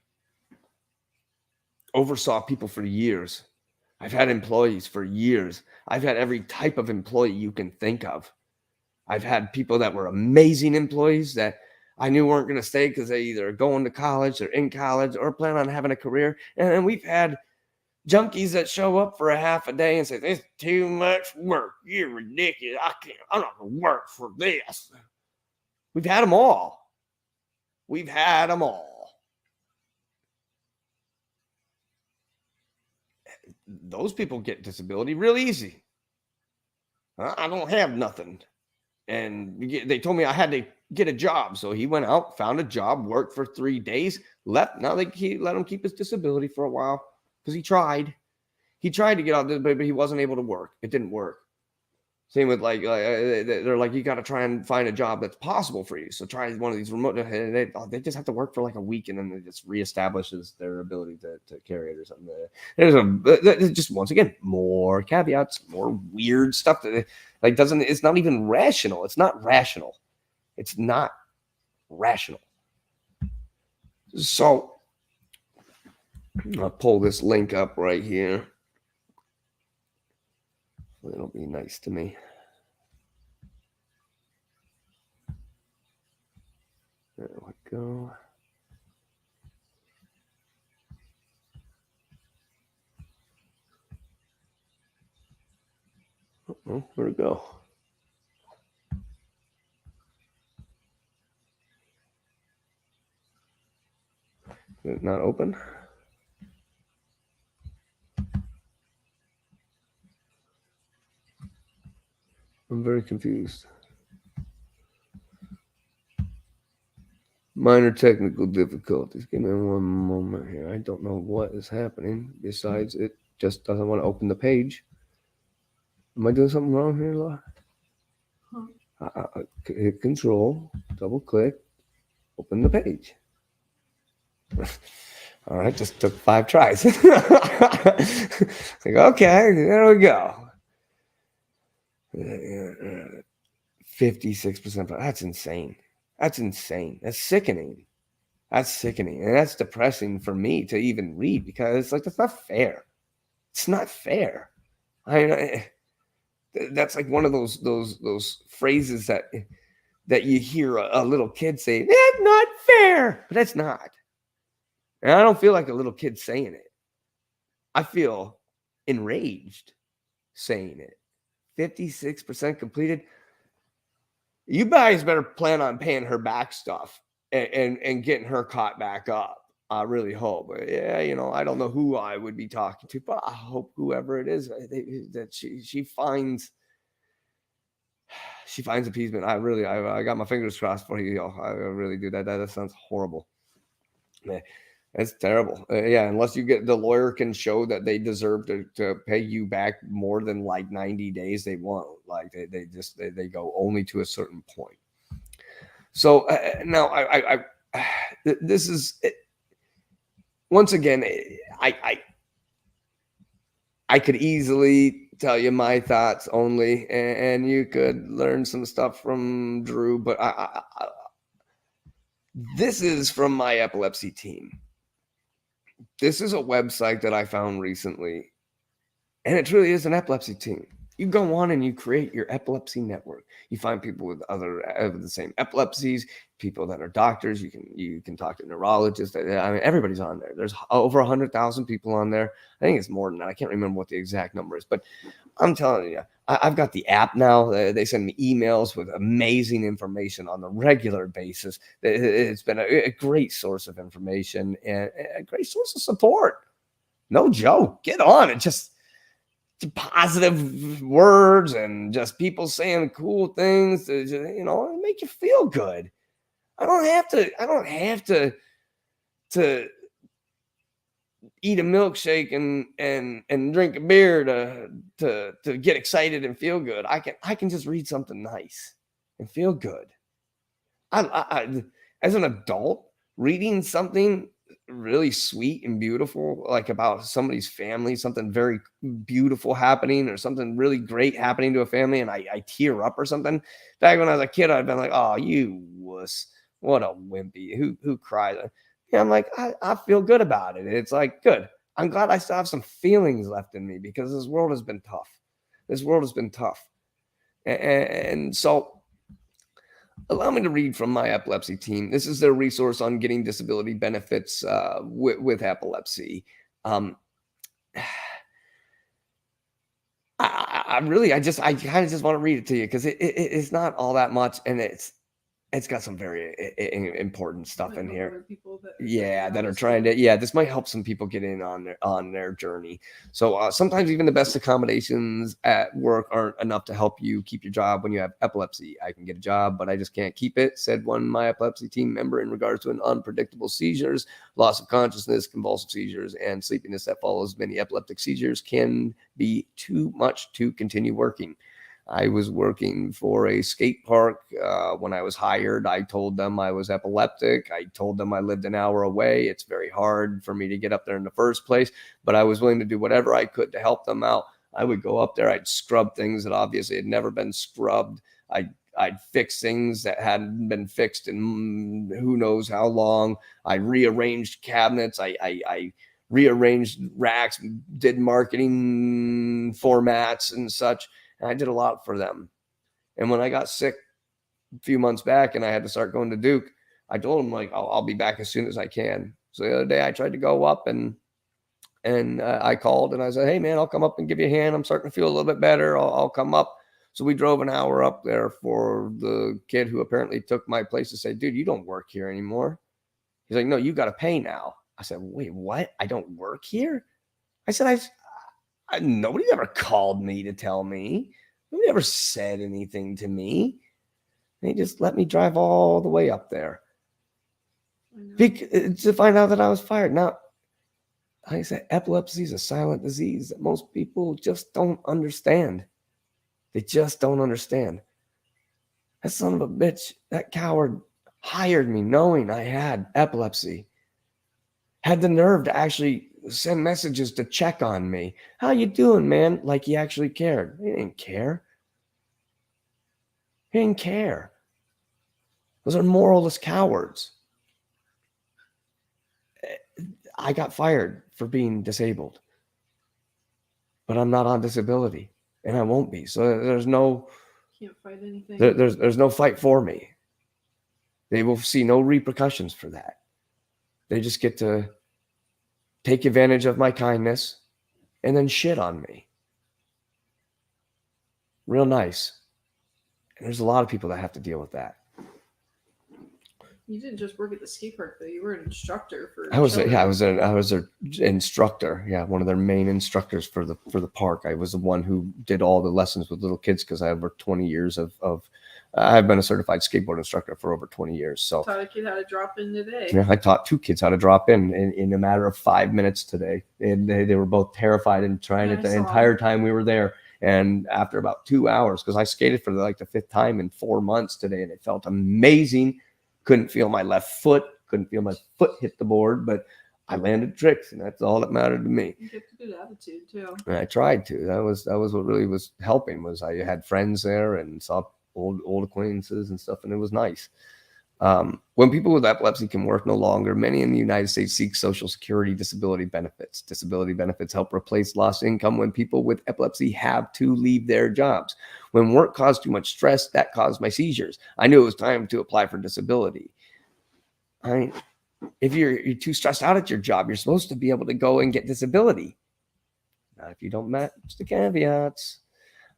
oversaw people for years. I've had employees for years. I've had every type of employee you can think of. I've had people that were amazing employees that I knew weren't going to stay because they either are going to college, they're in college, or plan on having a career. And then we've had junkies that show up for a half a day and say, "This is too much work. You're ridiculous. I'm not going to work for this." We've had them all. We've had them all. Those people get disability real easy. I don't have nothing. And they told me I had to get a job. So he went out, found a job, worked for 3 days, left. Now they let him keep his disability for a while because he tried. He tried to get out, but he wasn't able to work. It didn't work. Same with they're like, you got to try and find a job that's possible for you. So try one of these remote. They just have to work for like a week, and then it just reestablishes their ability to carry it or something. There's just, once again, more caveats, more weird stuff that it's not even rational. It's not rational. It's not rational. So I'll pull this link up right here. It'll be nice to me. There we go. Oh, where'd it go? Is it not open? I'm very confused. Minor technical difficulties. Give me one moment here. I don't know what is happening. Besides, it just doesn't want to open the page. Am I doing something wrong here, Laura? Hit Control, double click, open the page. All right, just took 5 tries. Like, okay, there we go. 56%. That's insane. That's insane. That's sickening. That's sickening. And that's depressing for me to even read, because it's like, that's not fair. It's not fair. That's like one of those phrases that you hear a little kid say, "That's not fair," but that's not. And I don't feel like a little kid saying it. I feel enraged saying it. 56% completed. You guys better plan on paying her back stuff and getting her caught back up. I really hope. Yeah, I don't know who I would be talking to, but I hope whoever it is that she finds appeasement. I got my fingers crossed for you. I really do. That sounds horrible. Man, that's terrible. Yeah, unless you get the lawyer can show that they deserve to pay you back more than like 90 days, they won't. Like they go only to a certain point. So now this is once again, I could easily tell you my thoughts only, and you could learn some stuff from Drew, but this is from my epilepsy team. This is a website that I found recently, and it truly is an epilepsy team. You go on and you create your epilepsy network. You find people with the same epilepsies, people that are doctors. You can talk to neurologists. I mean, everybody's on there. There's over 100,000 people on there. I think it's more than that. I can't remember what the exact number is, but I'm telling you, I've got the app now. They send me emails with amazing information on a regular basis. It's been a great source of information and a great source of support. No joke. Get on it. Just positive words and just people saying cool things to, make you feel good. I don't have to eat a milkshake and drink a beer to get excited and feel good. I can just read something nice and feel good. I as an adult, reading something really sweet and beautiful, like about somebody's family, something very beautiful happening or something really great happening to a family, and I tear up or something. Back when I was a kid, I'd been like, oh, you wuss, what a wimpy, who cries. Yeah, I'm like, I feel good about it. It's like, good. I'm glad I still have some feelings left in me because this world has been tough. And so allow me to read from my epilepsy team. This is their resource on getting disability benefits with epilepsy. I kind of just want to read it to you because it's not all that much, and it's got some very important stuff in here. That are trying to. Yeah, this might help some people get in on their journey. So sometimes even the best accommodations at work aren't enough to help you keep your job when you have epilepsy. I can get a job, but I just can't keep it, said one my epilepsy team member in regards to an unpredictable seizures, loss of consciousness, convulsive seizures, and sleepiness that follows many epileptic seizures can be too much to continue working. I was working for a skate park when I was hired. I told them I was epileptic. I told them I lived an hour away. It's very hard for me to get up there in the first place, but I was willing to do whatever I could to help them out. I would go up there. I'd scrub things that obviously had never been scrubbed. I'd fix things that hadn't been fixed in who knows how long. I rearranged cabinets. I rearranged racks, did marketing formats and such. And I did a lot for them. And when I got sick a few months back and I had to start going to Duke, I told them, like, I'll be back as soon as I can. So the other day I tried to go up and I called and I said, hey, man, I'll come up and give you a hand. I'm starting to feel a little bit better. I'll come up. So we drove an hour up there for the kid who apparently took my place to say, dude, you don't work here anymore. He's like, no, you got to pay now. I said, wait, what? I don't work here? I said, nobody ever called me to tell me. Nobody ever said anything to me. They just let me drive all the way up there to find out that I was fired. Now, like I said, epilepsy is a silent disease that most people just don't understand. They just don't understand. That son of a bitch, that coward, hired me knowing I had epilepsy. Had the nerve to actually send messages to check on me. How you doing, man? Like he actually cared. He didn't care. He didn't care. Those are moralless cowards. I got fired for being disabled, but I'm not on disability, and I won't be. So there's no. Can't fight anything. There's no fight for me. They will see no repercussions for that. They just get to take advantage of my kindness and then shit on me. Real nice. And there's a lot of people that have to deal with that. You didn't just work at the skate park, though. You were an instructor for. I was their instructor. Yeah, one of their main instructors for the park. I was the one who did all the lessons with little kids because I have over 20 years of I've been a certified skateboard instructor for over 20 years. So taught a kid how to drop in today. Yeah, I taught 2 kids how to drop in a matter of 5 minutes today, and they were both terrified and trying it the entire time we were there. And after about 2 hours, because I skated for like the 5th time in 4 months today, and it felt amazing. Couldn't feel my left foot. Couldn't feel my foot hit the board, but I landed tricks, and that's all that mattered to me. You kept a good attitude too. And I tried to. That was what really was helping. Was I had friends there and saw old acquaintances and stuff, and it was nice. When people with epilepsy can work no longer, many in the United States seek Social Security disability benefits. Disability benefits help replace lost income when people with epilepsy have to leave their jobs. When work caused too much stress, that caused my seizures. I knew it was time to apply for disability. If you're too stressed out at your job, you're supposed to be able to go and get disability. Not if you don't match the caveats.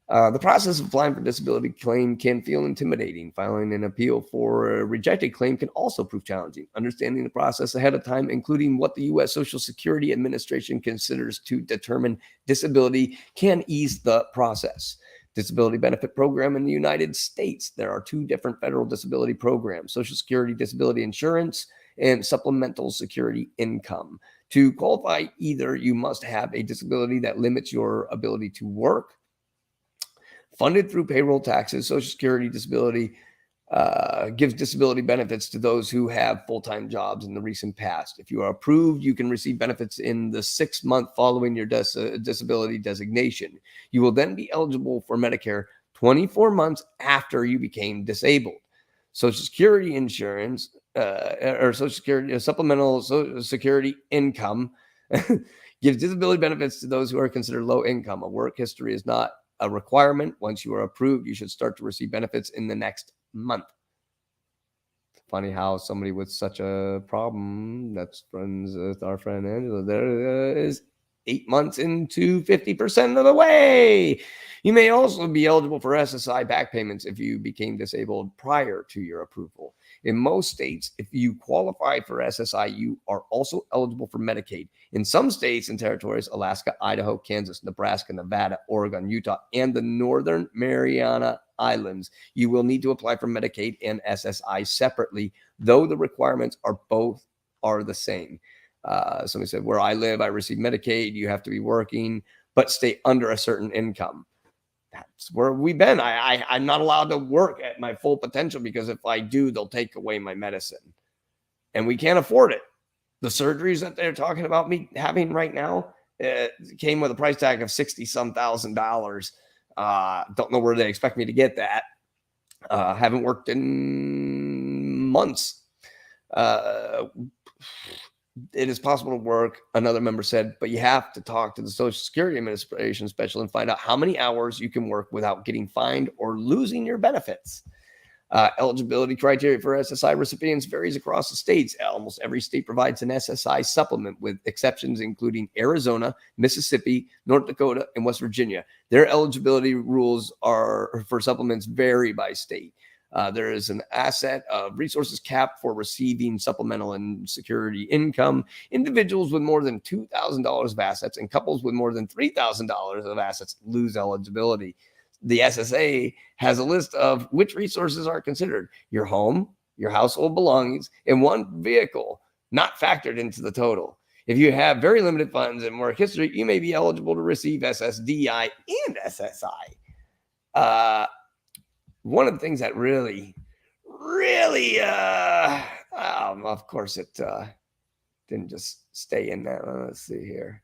The process of applying for disability claim can feel intimidating. Filing an appeal for a rejected claim can also prove challenging. Understanding the process ahead of time, including what the U.S. Social Security Administration considers to determine disability, can ease the process. Disability benefit program in the United States. There are two different federal disability programs: Social Security disability insurance and supplemental security income. To qualify either, you must have a disability that limits your ability to work. Funded through payroll taxes, Social Security disability gives disability benefits to those who have full-time jobs in the recent past. If you are approved, you can receive benefits in the 6 month following your disability designation. You will then be eligible for Medicare 24 months after you became disabled. Social Security insurance or Social Security supplemental Social Security income gives disability benefits to those who are considered low income. A work history is not a requirement. Once you are approved, you should start to receive benefits in the next month. Funny how somebody with such a problem, that's friends with our friend Angela, there is 8 months into 50% of the way. You may also be eligible for SSI back payments if you became disabled prior to your approval. In most states, if you qualify for SSI, you are also eligible for Medicaid. In some states and territories, Alaska, Idaho, Kansas, Nebraska, Nevada, Oregon, Utah, and the Northern Mariana Islands, you will need to apply for Medicaid and SSI separately, though the requirements are the same. Somebody said, where I live, I receive Medicaid. You have to be working, but stay under a certain income. That's where we've been. I'm not allowed to work at my full potential because if I do, they'll take away my medicine. And we can't afford it. The surgeries that they're talking about me having right now came with a price tag of $60-some thousand. Don't know where they expect me to get that. Haven't worked in months. It is possible to work, another member said, but you have to talk to the Social Security Administration specialist and find out how many hours you can work without getting fined or losing your benefits. Eligibility criteria for SSI recipients varies across the states. Almost every state provides an SSI supplement, with exceptions including Arizona, Mississippi, North Dakota, and West Virginia. Their eligibility rules for supplements vary by state. There is an asset of resources cap for receiving supplemental and security income. Individuals with more than $2,000 of assets and couples with more than $3,000 of assets lose eligibility. The SSA has a list of which resources are considered: your home, your household belongings, and one vehicle, not factored into the total. If you have very limited funds and work history, you may be eligible to receive SSDI and SSI. One of the things that really, of course, it didn't just stay in there. Let's see here.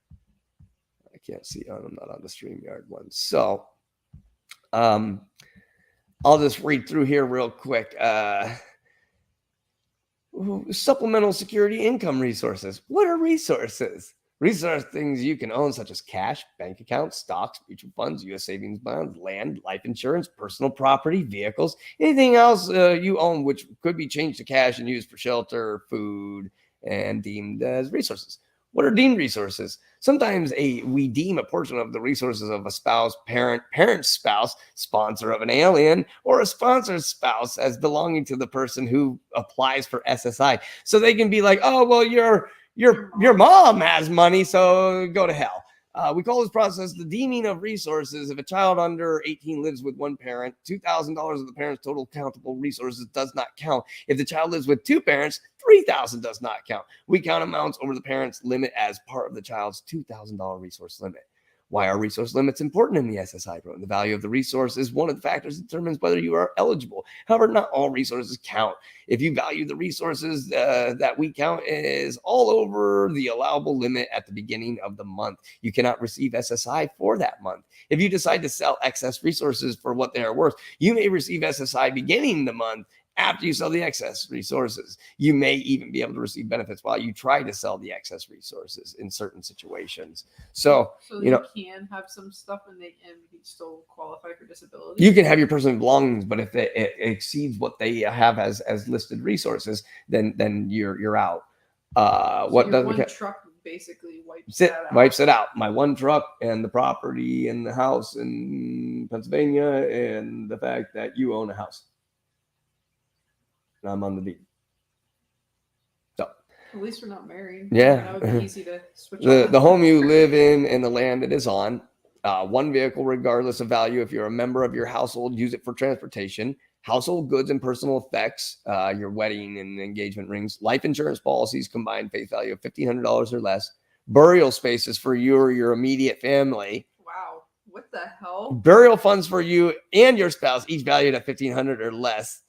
I can't see. I'm not on the StreamYard one. So I'll just read through here real quick. Supplemental security income resources. What are resources? Resource things you can own, such as cash, bank accounts, stocks, mutual funds, U.S. savings bonds, land, life insurance, personal property, vehicles, anything else you own which could be changed to cash and used for shelter, food, and deemed as resources. What are deemed resources? Sometimes we deem a portion of the resources of a spouse, parent's spouse, sponsor of an alien, or a sponsor's spouse as belonging to the person who applies for SSI. So they can be like, oh, well, your mom has money, so go to hell. We call this process the deeming of resources. If a child under 18 lives with one parent, $2,000 of the parent's total countable resources does not count. If the child lives with two parents, $3,000 does not count. We count amounts over the parent's limit as part of the child's $2,000 resource limit. Why are resource limits important in the SSI program? The value of the resource is one of the factors that determines whether you are eligible. However, not all resources count. If you value the resources that we count is all over the allowable limit at the beginning of the month, you cannot receive SSI for that month. If you decide to sell excess resources for what they are worth, you may receive SSI beginning the month after you sell the excess resources. You may even be able to receive benefits while you try to sell the excess resources in certain situations. So you can have some stuff and you still qualify for disability. You can have your personal belongings, but if it exceeds what they have as listed resources, then you're out. What your doesn't one truck basically wipes it out. My one truck and the property and the house in Pennsylvania and the fact that you own a house. And I'm on the deed. So at least we're not married. Yeah. That would be easy to switch the home you live in and the land it is on. One vehicle, regardless of value. If you're a member of your household, use it for transportation. Household goods and personal effects, your wedding and engagement rings. Life insurance policies, combined face value of $1,500 or less. Burial spaces for you or your immediate family. Wow, what the hell? Burial funds for you and your spouse, each valued at $1,500 or less.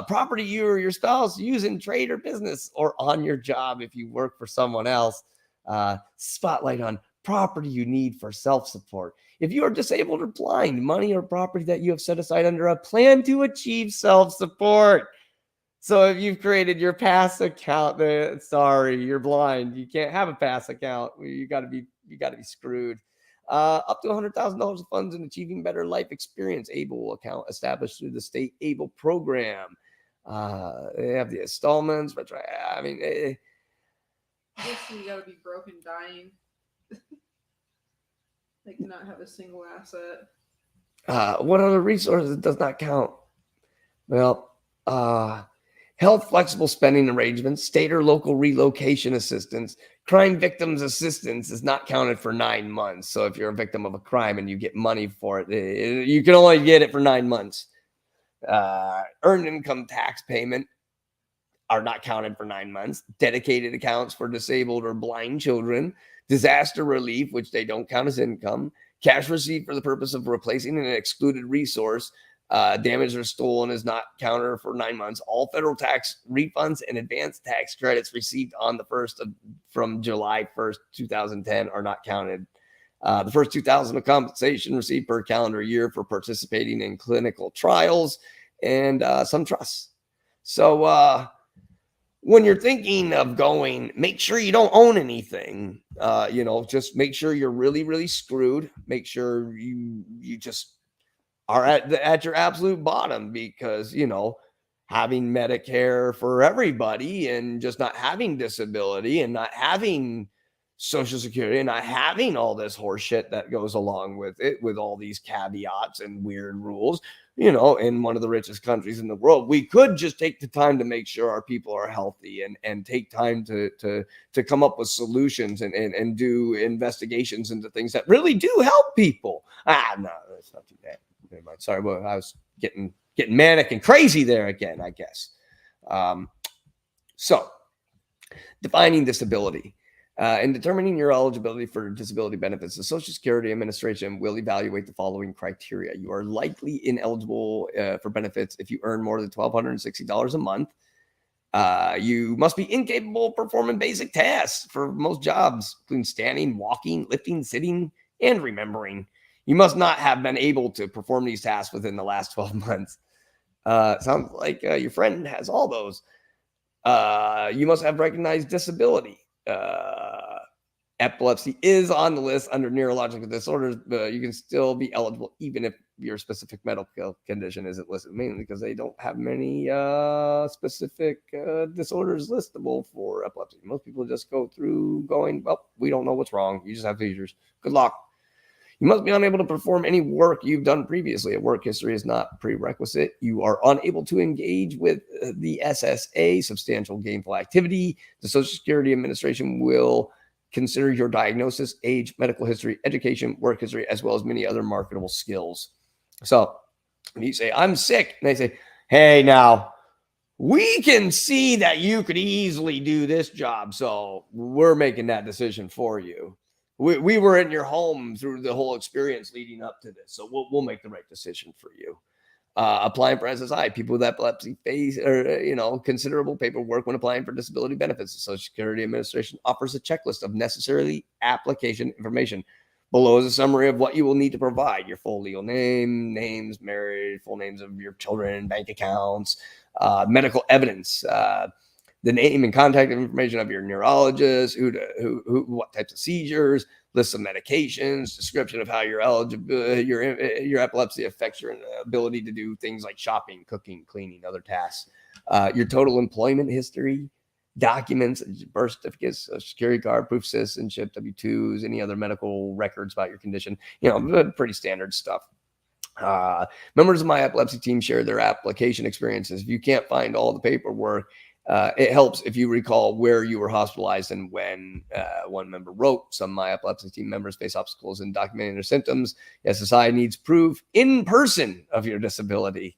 Property you or your spouse use in trade or business or on your job if you work for someone else. Spotlight on property you need for self-support. If you are disabled or blind, money or property that you have set aside under a plan to achieve self-support. So if you've created your pass account, sorry, you're blind. You can't have a pass account. You got to be screwed. Up to $100,000 of funds in achieving better life experience. ABLE account established through the state ABLE program. They have the installments. But I mean, I guess you got to be broke and dying. Like not have a single asset. What other resources does not count? Well, health flexible spending arrangements, state or local relocation assistance, crime victims assistance is not counted for 9 months. So if you're a victim of a crime and you get money for it, you can only get it for 9 months. Earned income tax payment are not counted for 9 months. Dedicated accounts for disabled or blind children, disaster relief, which they don't count as income, cash received for the purpose of replacing an excluded resource, damaged or stolen is not counted for 9 months. All federal tax refunds and advanced tax credits received on the from July 1st, 2010 are not counted. The first $2,000 of compensation received per calendar year for participating in clinical trials and some trusts. So when you're thinking of going, make sure you don't own anything. Just make sure you're really, really screwed. Make sure you just are at your absolute bottom, because having Medicare for everybody and just not having disability and not having Social Security and not having all this horse shit that goes along with it, with all these caveats and weird rules, in one of the richest countries in the world, we could just take the time to make sure our people are healthy and take time to come up with solutions and do investigations into things that really do help people. No, that's not too bad. Never mind. Sorry, but I was getting manic and crazy there again, I guess. So defining disability. In determining your eligibility for disability benefits, the Social Security Administration will evaluate the following criteria. You are likely ineligible for benefits if you earn more than $1,260 a month. You must be incapable of performing basic tasks for most jobs, including standing, walking, lifting, sitting, and remembering. You must not have been able to perform these tasks within the last 12 months. Sounds like your friend has all those. You must have recognized disability. Epilepsy is on the list under neurological disorders, but you can still be eligible even if your specific medical condition isn't listed, mainly because they don't have many specific disorders listable for epilepsy. Most people just go through going, well, we don't know what's wrong. You just have seizures. Good luck. You must be unable to perform any work you've done previously. A work history is not prerequisite. You are unable to engage with the SSA, substantial gainful activity. The Social Security Administration will consider your diagnosis, age, medical history, education, work history, as well as many other marketable skills. So when you say, I'm sick, and they say, hey, now, we can see that you could easily do this job, so we're making that decision for you. We were in your home through the whole experience leading up to this, so we'll make the right decision for you. Applying for SSI, people with epilepsy face considerable paperwork when applying for disability benefits. The Social Security Administration offers a checklist of necessary application information. Below is a summary of what you will need to provide: your full legal name, names, married, full names of your children, bank accounts, medical evidence, the name and contact information of your neurologist, what types of seizures, list of medications, description of how your epilepsy affects your ability to do things like shopping, cooking, cleaning, other tasks, your total employment history, documents, birth certificates, Social Security card, proof of citizenship, W-2s, any other medical records about your condition, pretty standard stuff. Members of my epilepsy team share their application experiences. If you can't find all the paperwork, it helps if you recall where you were hospitalized and when. One member wrote, some of my epilepsy team members face obstacles in documenting their symptoms. SSI needs proof in person of your disability.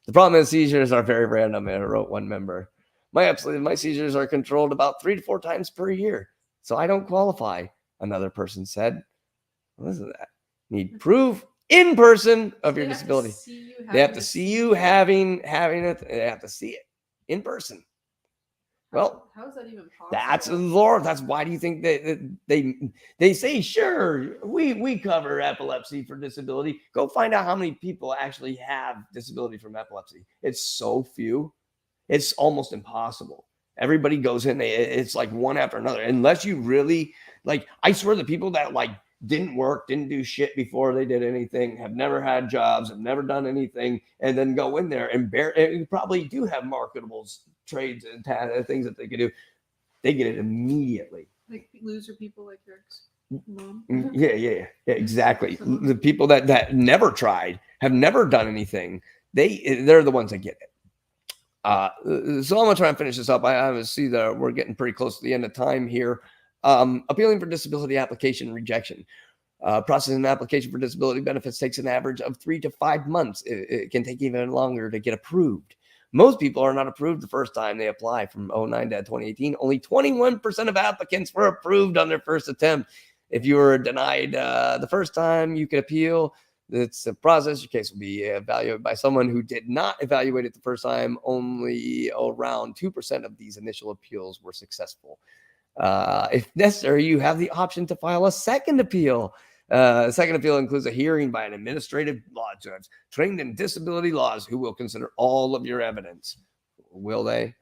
The problem is seizures are very random, wrote one member. My seizures are controlled about 3 to 4 times per year, so I don't qualify, another person said. What is that? Need proof in person of your disability. They have to see you having it. They have to see it in person. Well, how is that even possible? That's Lord. That's why do you think they say, sure, we cover epilepsy for disability. Go find out how many people actually have disability from epilepsy. It's so few. It's almost impossible. Everybody goes in, it's like one after another. Unless you really, like, I swear the people that like didn't work, didn't do shit before they did anything, have never had jobs, have never done anything, and then go in there and probably do have marketable trades and things that they could do. They get it immediately. Like loser people like your mom. Yeah, exactly. The people that never tried, have never done anything, they're the ones that get it. So I'm gonna try and finish this up. I see that we're getting pretty close to the end of time here. Appealing for disability application rejection. Processing an application for disability benefits takes an average of 3 to 5 months. It can take even longer to get approved. Most people are not approved the first time they apply. From 2009 to 2018, only 21% of applicants were approved on their first attempt. If you were denied the first time, you could appeal. It's a process. Your case will be evaluated by someone who did not evaluate it the first time. Only around 2% of these initial appeals were successful. If necessary, you have the option to file a second appeal. Second appeal includes a hearing by an administrative law judge trained in disability laws who will consider all of your evidence. Will they?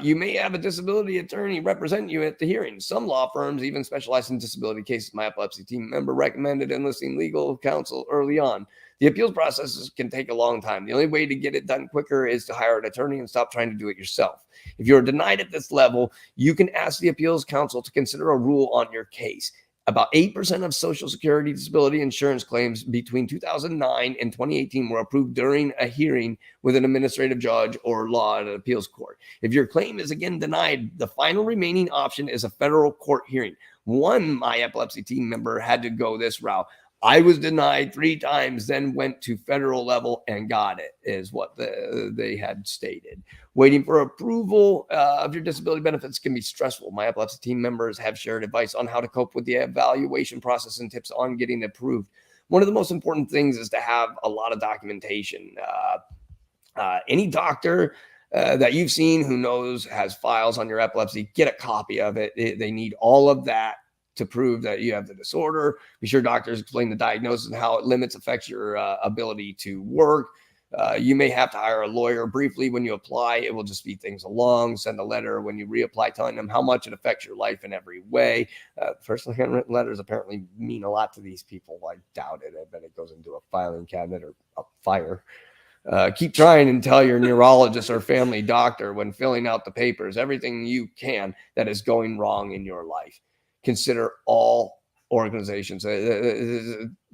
You may have a disability attorney represent you at the hearing. Some law firms even specialize in disability cases. My epilepsy team member recommended enlisting legal counsel early on. The appeals process can take a long time. The only way to get it done quicker is to hire an attorney and stop trying to do it yourself. If you're denied at this level, you can ask the appeals counsel to consider a rule on your case. About 8% of Social Security disability insurance claims between 2009 and 2018 were approved during a hearing with an administrative judge or law at an appeals court. If your claim is again denied, the final remaining option is a federal court hearing. One my epilepsy team member had to go this route. I was denied 3 times, then went to federal level and got it, is what they had stated. Waiting for approval of your disability benefits can be stressful. My epilepsy team members have shared advice on how to cope with the evaluation process and tips on getting approved. One of the most important things is to have a lot of documentation. Any doctor that you've seen who knows has files on your epilepsy, get a copy of it. They need all of that to prove that you have the disorder. Be sure doctors explain the diagnosis and how it affects your ability to work. You may have to hire a lawyer briefly when you apply. It will just speed things along. Send a letter when you reapply telling them how much it affects your life in every way. Personally handwritten letters apparently mean a lot to these people. I doubt it. I bet it goes into a filing cabinet or a fire. Keep trying and tell your neurologist or family doctor when filling out the papers everything you can that is going wrong in your life. Consider all organizations.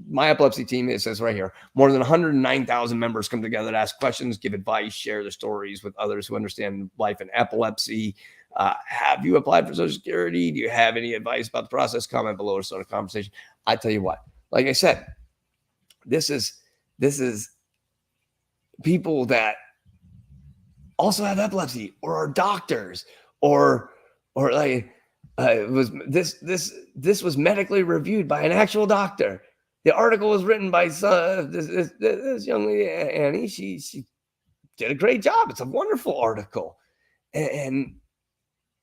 My epilepsy team, it says right here, more than 109,000 members come together to ask questions, give advice, share their stories with others who understand life in epilepsy. Have you applied for Social Security? Do you have any advice about the process? Comment below or start a conversation. I tell you what, like I said, this is people that also have epilepsy or are doctors or like this was medically reviewed by an actual doctor. The article was written by this young lady, Annie. She did a great job. It's a wonderful article. And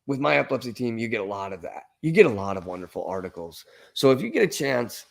with my epilepsy team, you get a lot of that. You get a lot of wonderful articles. So if you get a chance,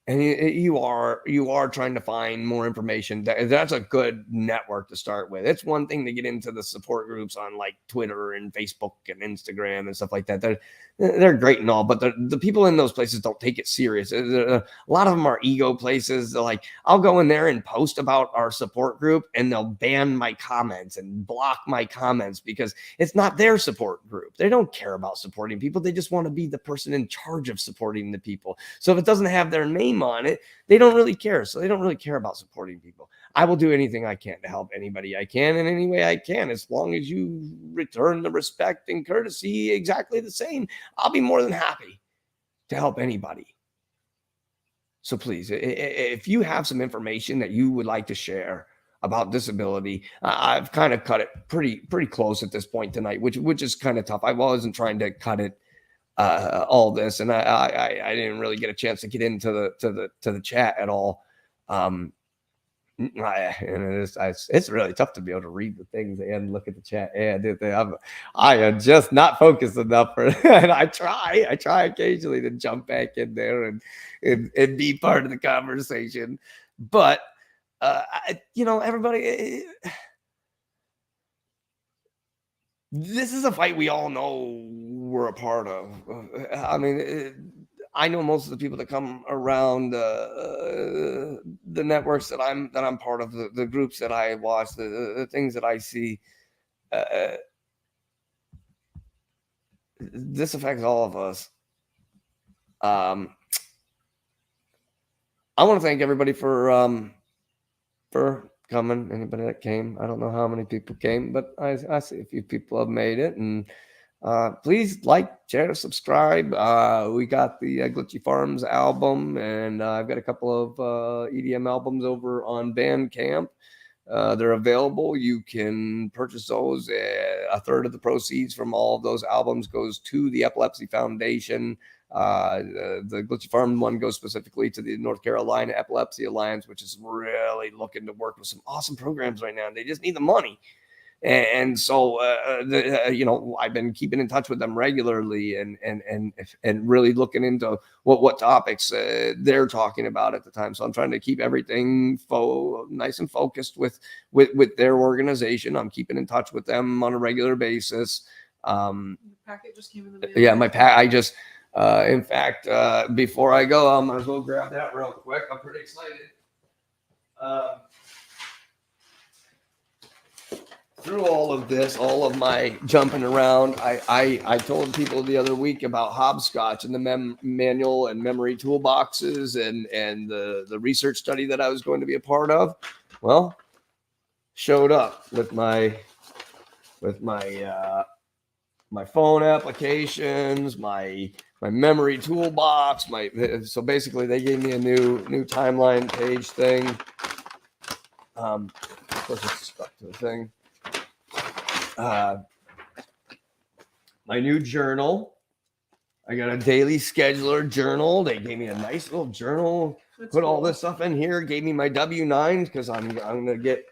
And you are trying to find more information. That's a good network to start with. It's one thing to get into the support groups on like Twitter and Facebook and Instagram and stuff like that. They're great and all, but the people in those places don't take it serious. A lot of them are ego places. They're like, I'll go in there and post about our support group, and they'll ban my comments and block my comments because it's not their support group. They don't care about supporting people. They just want to be the person in charge of supporting the people. So if it doesn't have their name on it, they don't really care. So they don't really care about supporting people. I will do anything I can to help anybody I can in any way I can, as long as you return the respect and courtesy exactly the same. I'll be more than happy to help anybody. So please, if you have some information that you would like to share about disability, I've kind of cut it pretty close at this point tonight, which is kind of tough. I wasn't trying to cut it all this, and I didn't really get a chance to get into the chat at all. And it's really tough to be able to read the things and look at the chat. I am just not focused enough for it. And I try occasionally to jump back in there and be part of the conversation. But everybody, this is a fight we all know we're a part of. I mean, I know most of the people that come around the networks that I'm part of, the groups that I watch, the things that I see. This affects all of us. I want to thank everybody for coming. Anybody that came, I don't know how many people came, but I see a few people have made it, and please like, share, subscribe. We got the Glitchy Farms album, and I've got a couple of EDM albums over on Bandcamp. They're available. You can purchase those. A third of the proceeds from all of those albums goes to the Epilepsy Foundation. The Glitchy Farm one goes specifically to the North Carolina Epilepsy Alliance, which is really looking to work with some awesome programs right now. They just need the money. And so, I've been keeping in touch with them regularly and really looking into what topics they're talking about at the time. So I'm trying to keep everything nice and focused with their organization. I'm keeping in touch with them on a regular basis. The packet just came in the mail. Yeah, my pack. I just, in fact, before I go, I might as well grab that real quick. I'm pretty excited. Through all of this, all of my jumping around, I told people the other week about hopscotch and the manual and memory toolboxes and the research study that I was going to be a part of. Well, showed up with my phone applications, my memory toolbox, so basically they gave me a new timeline page thing. Of course it's stuck to the thing. My new journal. I got a daily scheduler journal. They gave me a nice little journal. That's Put cool. all this stuff in here. Gave me my W-9s because I'm gonna get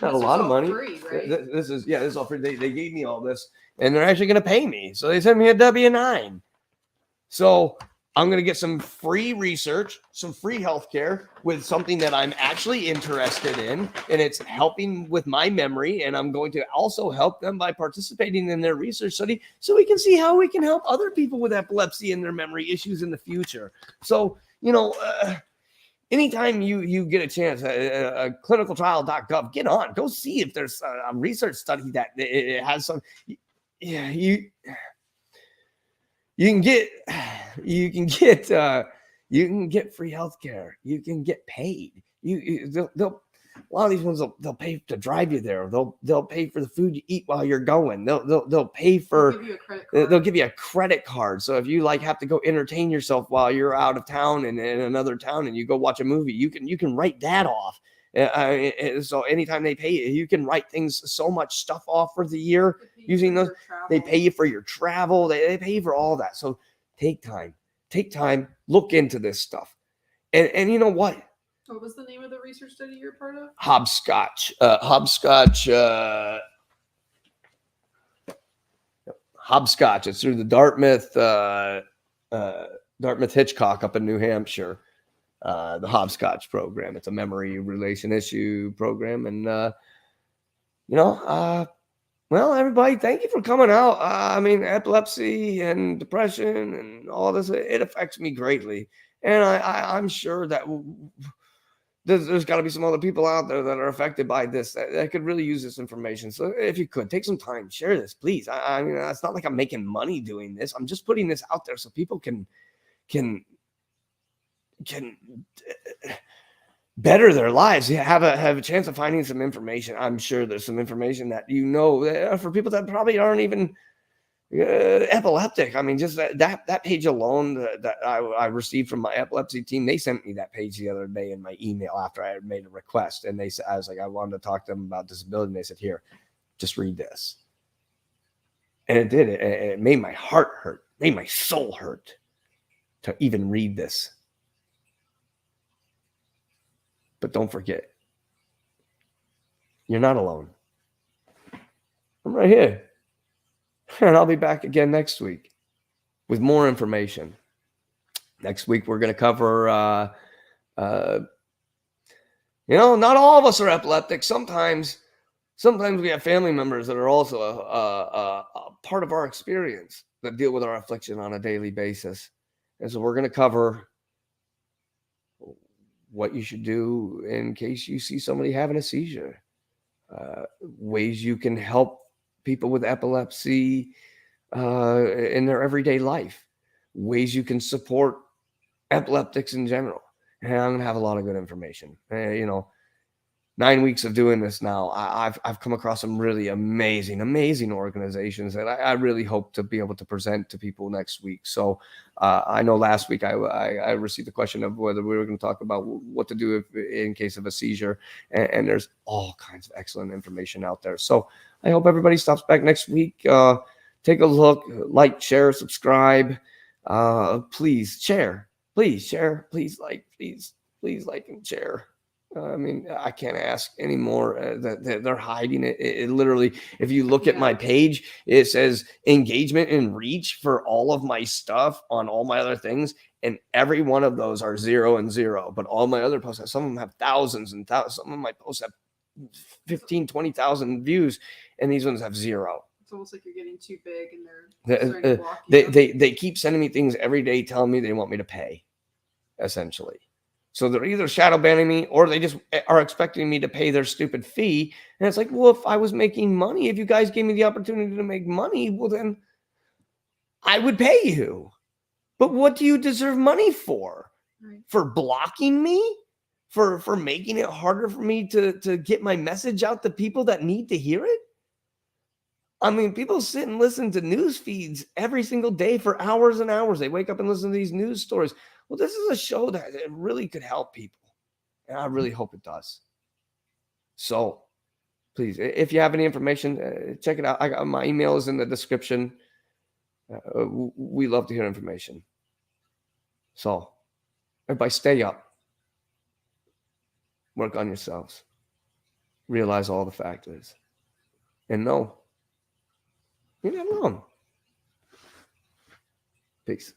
not This a lot is of all money. free, right? This is all free. They gave me all this, and they're actually gonna pay me. So they sent me a W-9. So I'm going to get some free research, some free healthcare with something that I'm actually interested in, and it's helping with my memory. And I'm going to also help them by participating in their research study so we can see how we can help other people with epilepsy and their memory issues in the future. So, anytime you get a chance, clinicaltrial.gov, get on, go see if there's a research study that it has some, you can get free healthcare. You can get paid. They'll a lot of these ones they'll pay to drive you there. They'll pay for the food you eat while you're going. They'll pay for. They'll give you a credit card. So if you have to go entertain yourself while you're out of town and in another town and you go watch a movie, you can write that off. So anytime they pay you can write things, so much stuff off for the year using those. They pay you for your travel. They pay you for all that. So take time, look into this stuff. And you know what? What was the name of the research study you're part of? Hopscotch. Hopscotch. It's through the Dartmouth Hitchcock up in New Hampshire. the Hopscotch program. It's a memory relation issue program. And, well, everybody, thank you for coming out. I mean, epilepsy and depression and all this, it affects me greatly. And I'm sure that there's got to be some other people out there that are affected by this that could really use this information. So if you could take some time, share this, please. I mean, it's not like I'm making money doing this. I'm just putting this out there so people can better their lives, have a chance of finding some information. I'm sure there's some information that for people that probably aren't even epileptic. I mean, just that page alone that I received from my epilepsy team, they sent me that page the other day in my email after I had made a request, and I was like, I wanted to talk to them about disability, and they said, here, just read this. And it did. It made my heart hurt, made my soul hurt to even read this. But don't forget, you're not alone. I'm right here. And I'll be back again next week with more information. Next week, we're going to cover, not all of us are epileptic. Sometimes we have family members that are also a part of our experience that deal with our affliction on a daily basis. And so we're going to cover what you should do in case you see somebody having a seizure, ways you can help people with epilepsy in their everyday life, ways you can support epileptics in general. And I'm going to have a lot of good information. 9 weeks of doing this now, I've come across some really amazing organizations that I really hope to be able to present to people next week. So I know last week I received a question of whether we were going to talk about what to do in case of a seizure, and there's all kinds of excellent information out there. So I hope everybody stops back next week. Take a look, like, share, subscribe. Please share. Please share. Please like. Please like and share. I mean, I can't ask anymore. That they're hiding it. It literally, if you look at my page, it says engagement and reach for all of my stuff on all my other things. And every one of those are 0 and 0. But all my other posts, some of them have thousands and thousands. Some of my posts have 15, 20,000 views. And these ones have 0. It's almost like you're getting too big and they're starting to block you. They keep sending me things every day telling me they want me to pay, essentially. So they're either shadow banning me or they just are expecting me to pay their stupid fee. And it's like, well, if I was making money, if you guys gave me the opportunity to make money, well, then I would pay you. But what do you deserve money for? Right. For blocking me? For making it harder for me to get my message out to people that need to hear it? I mean, people sit and listen to news feeds every single day for hours and hours. They wake up and listen to these news stories. Well, this is a show that really could help people. And I really hope it does. So please, if you have any information, check it out. My email is in the description. We love to hear information. So everybody stay up. Work on yourselves. Realize all the factors. And know you're not alone. Peace.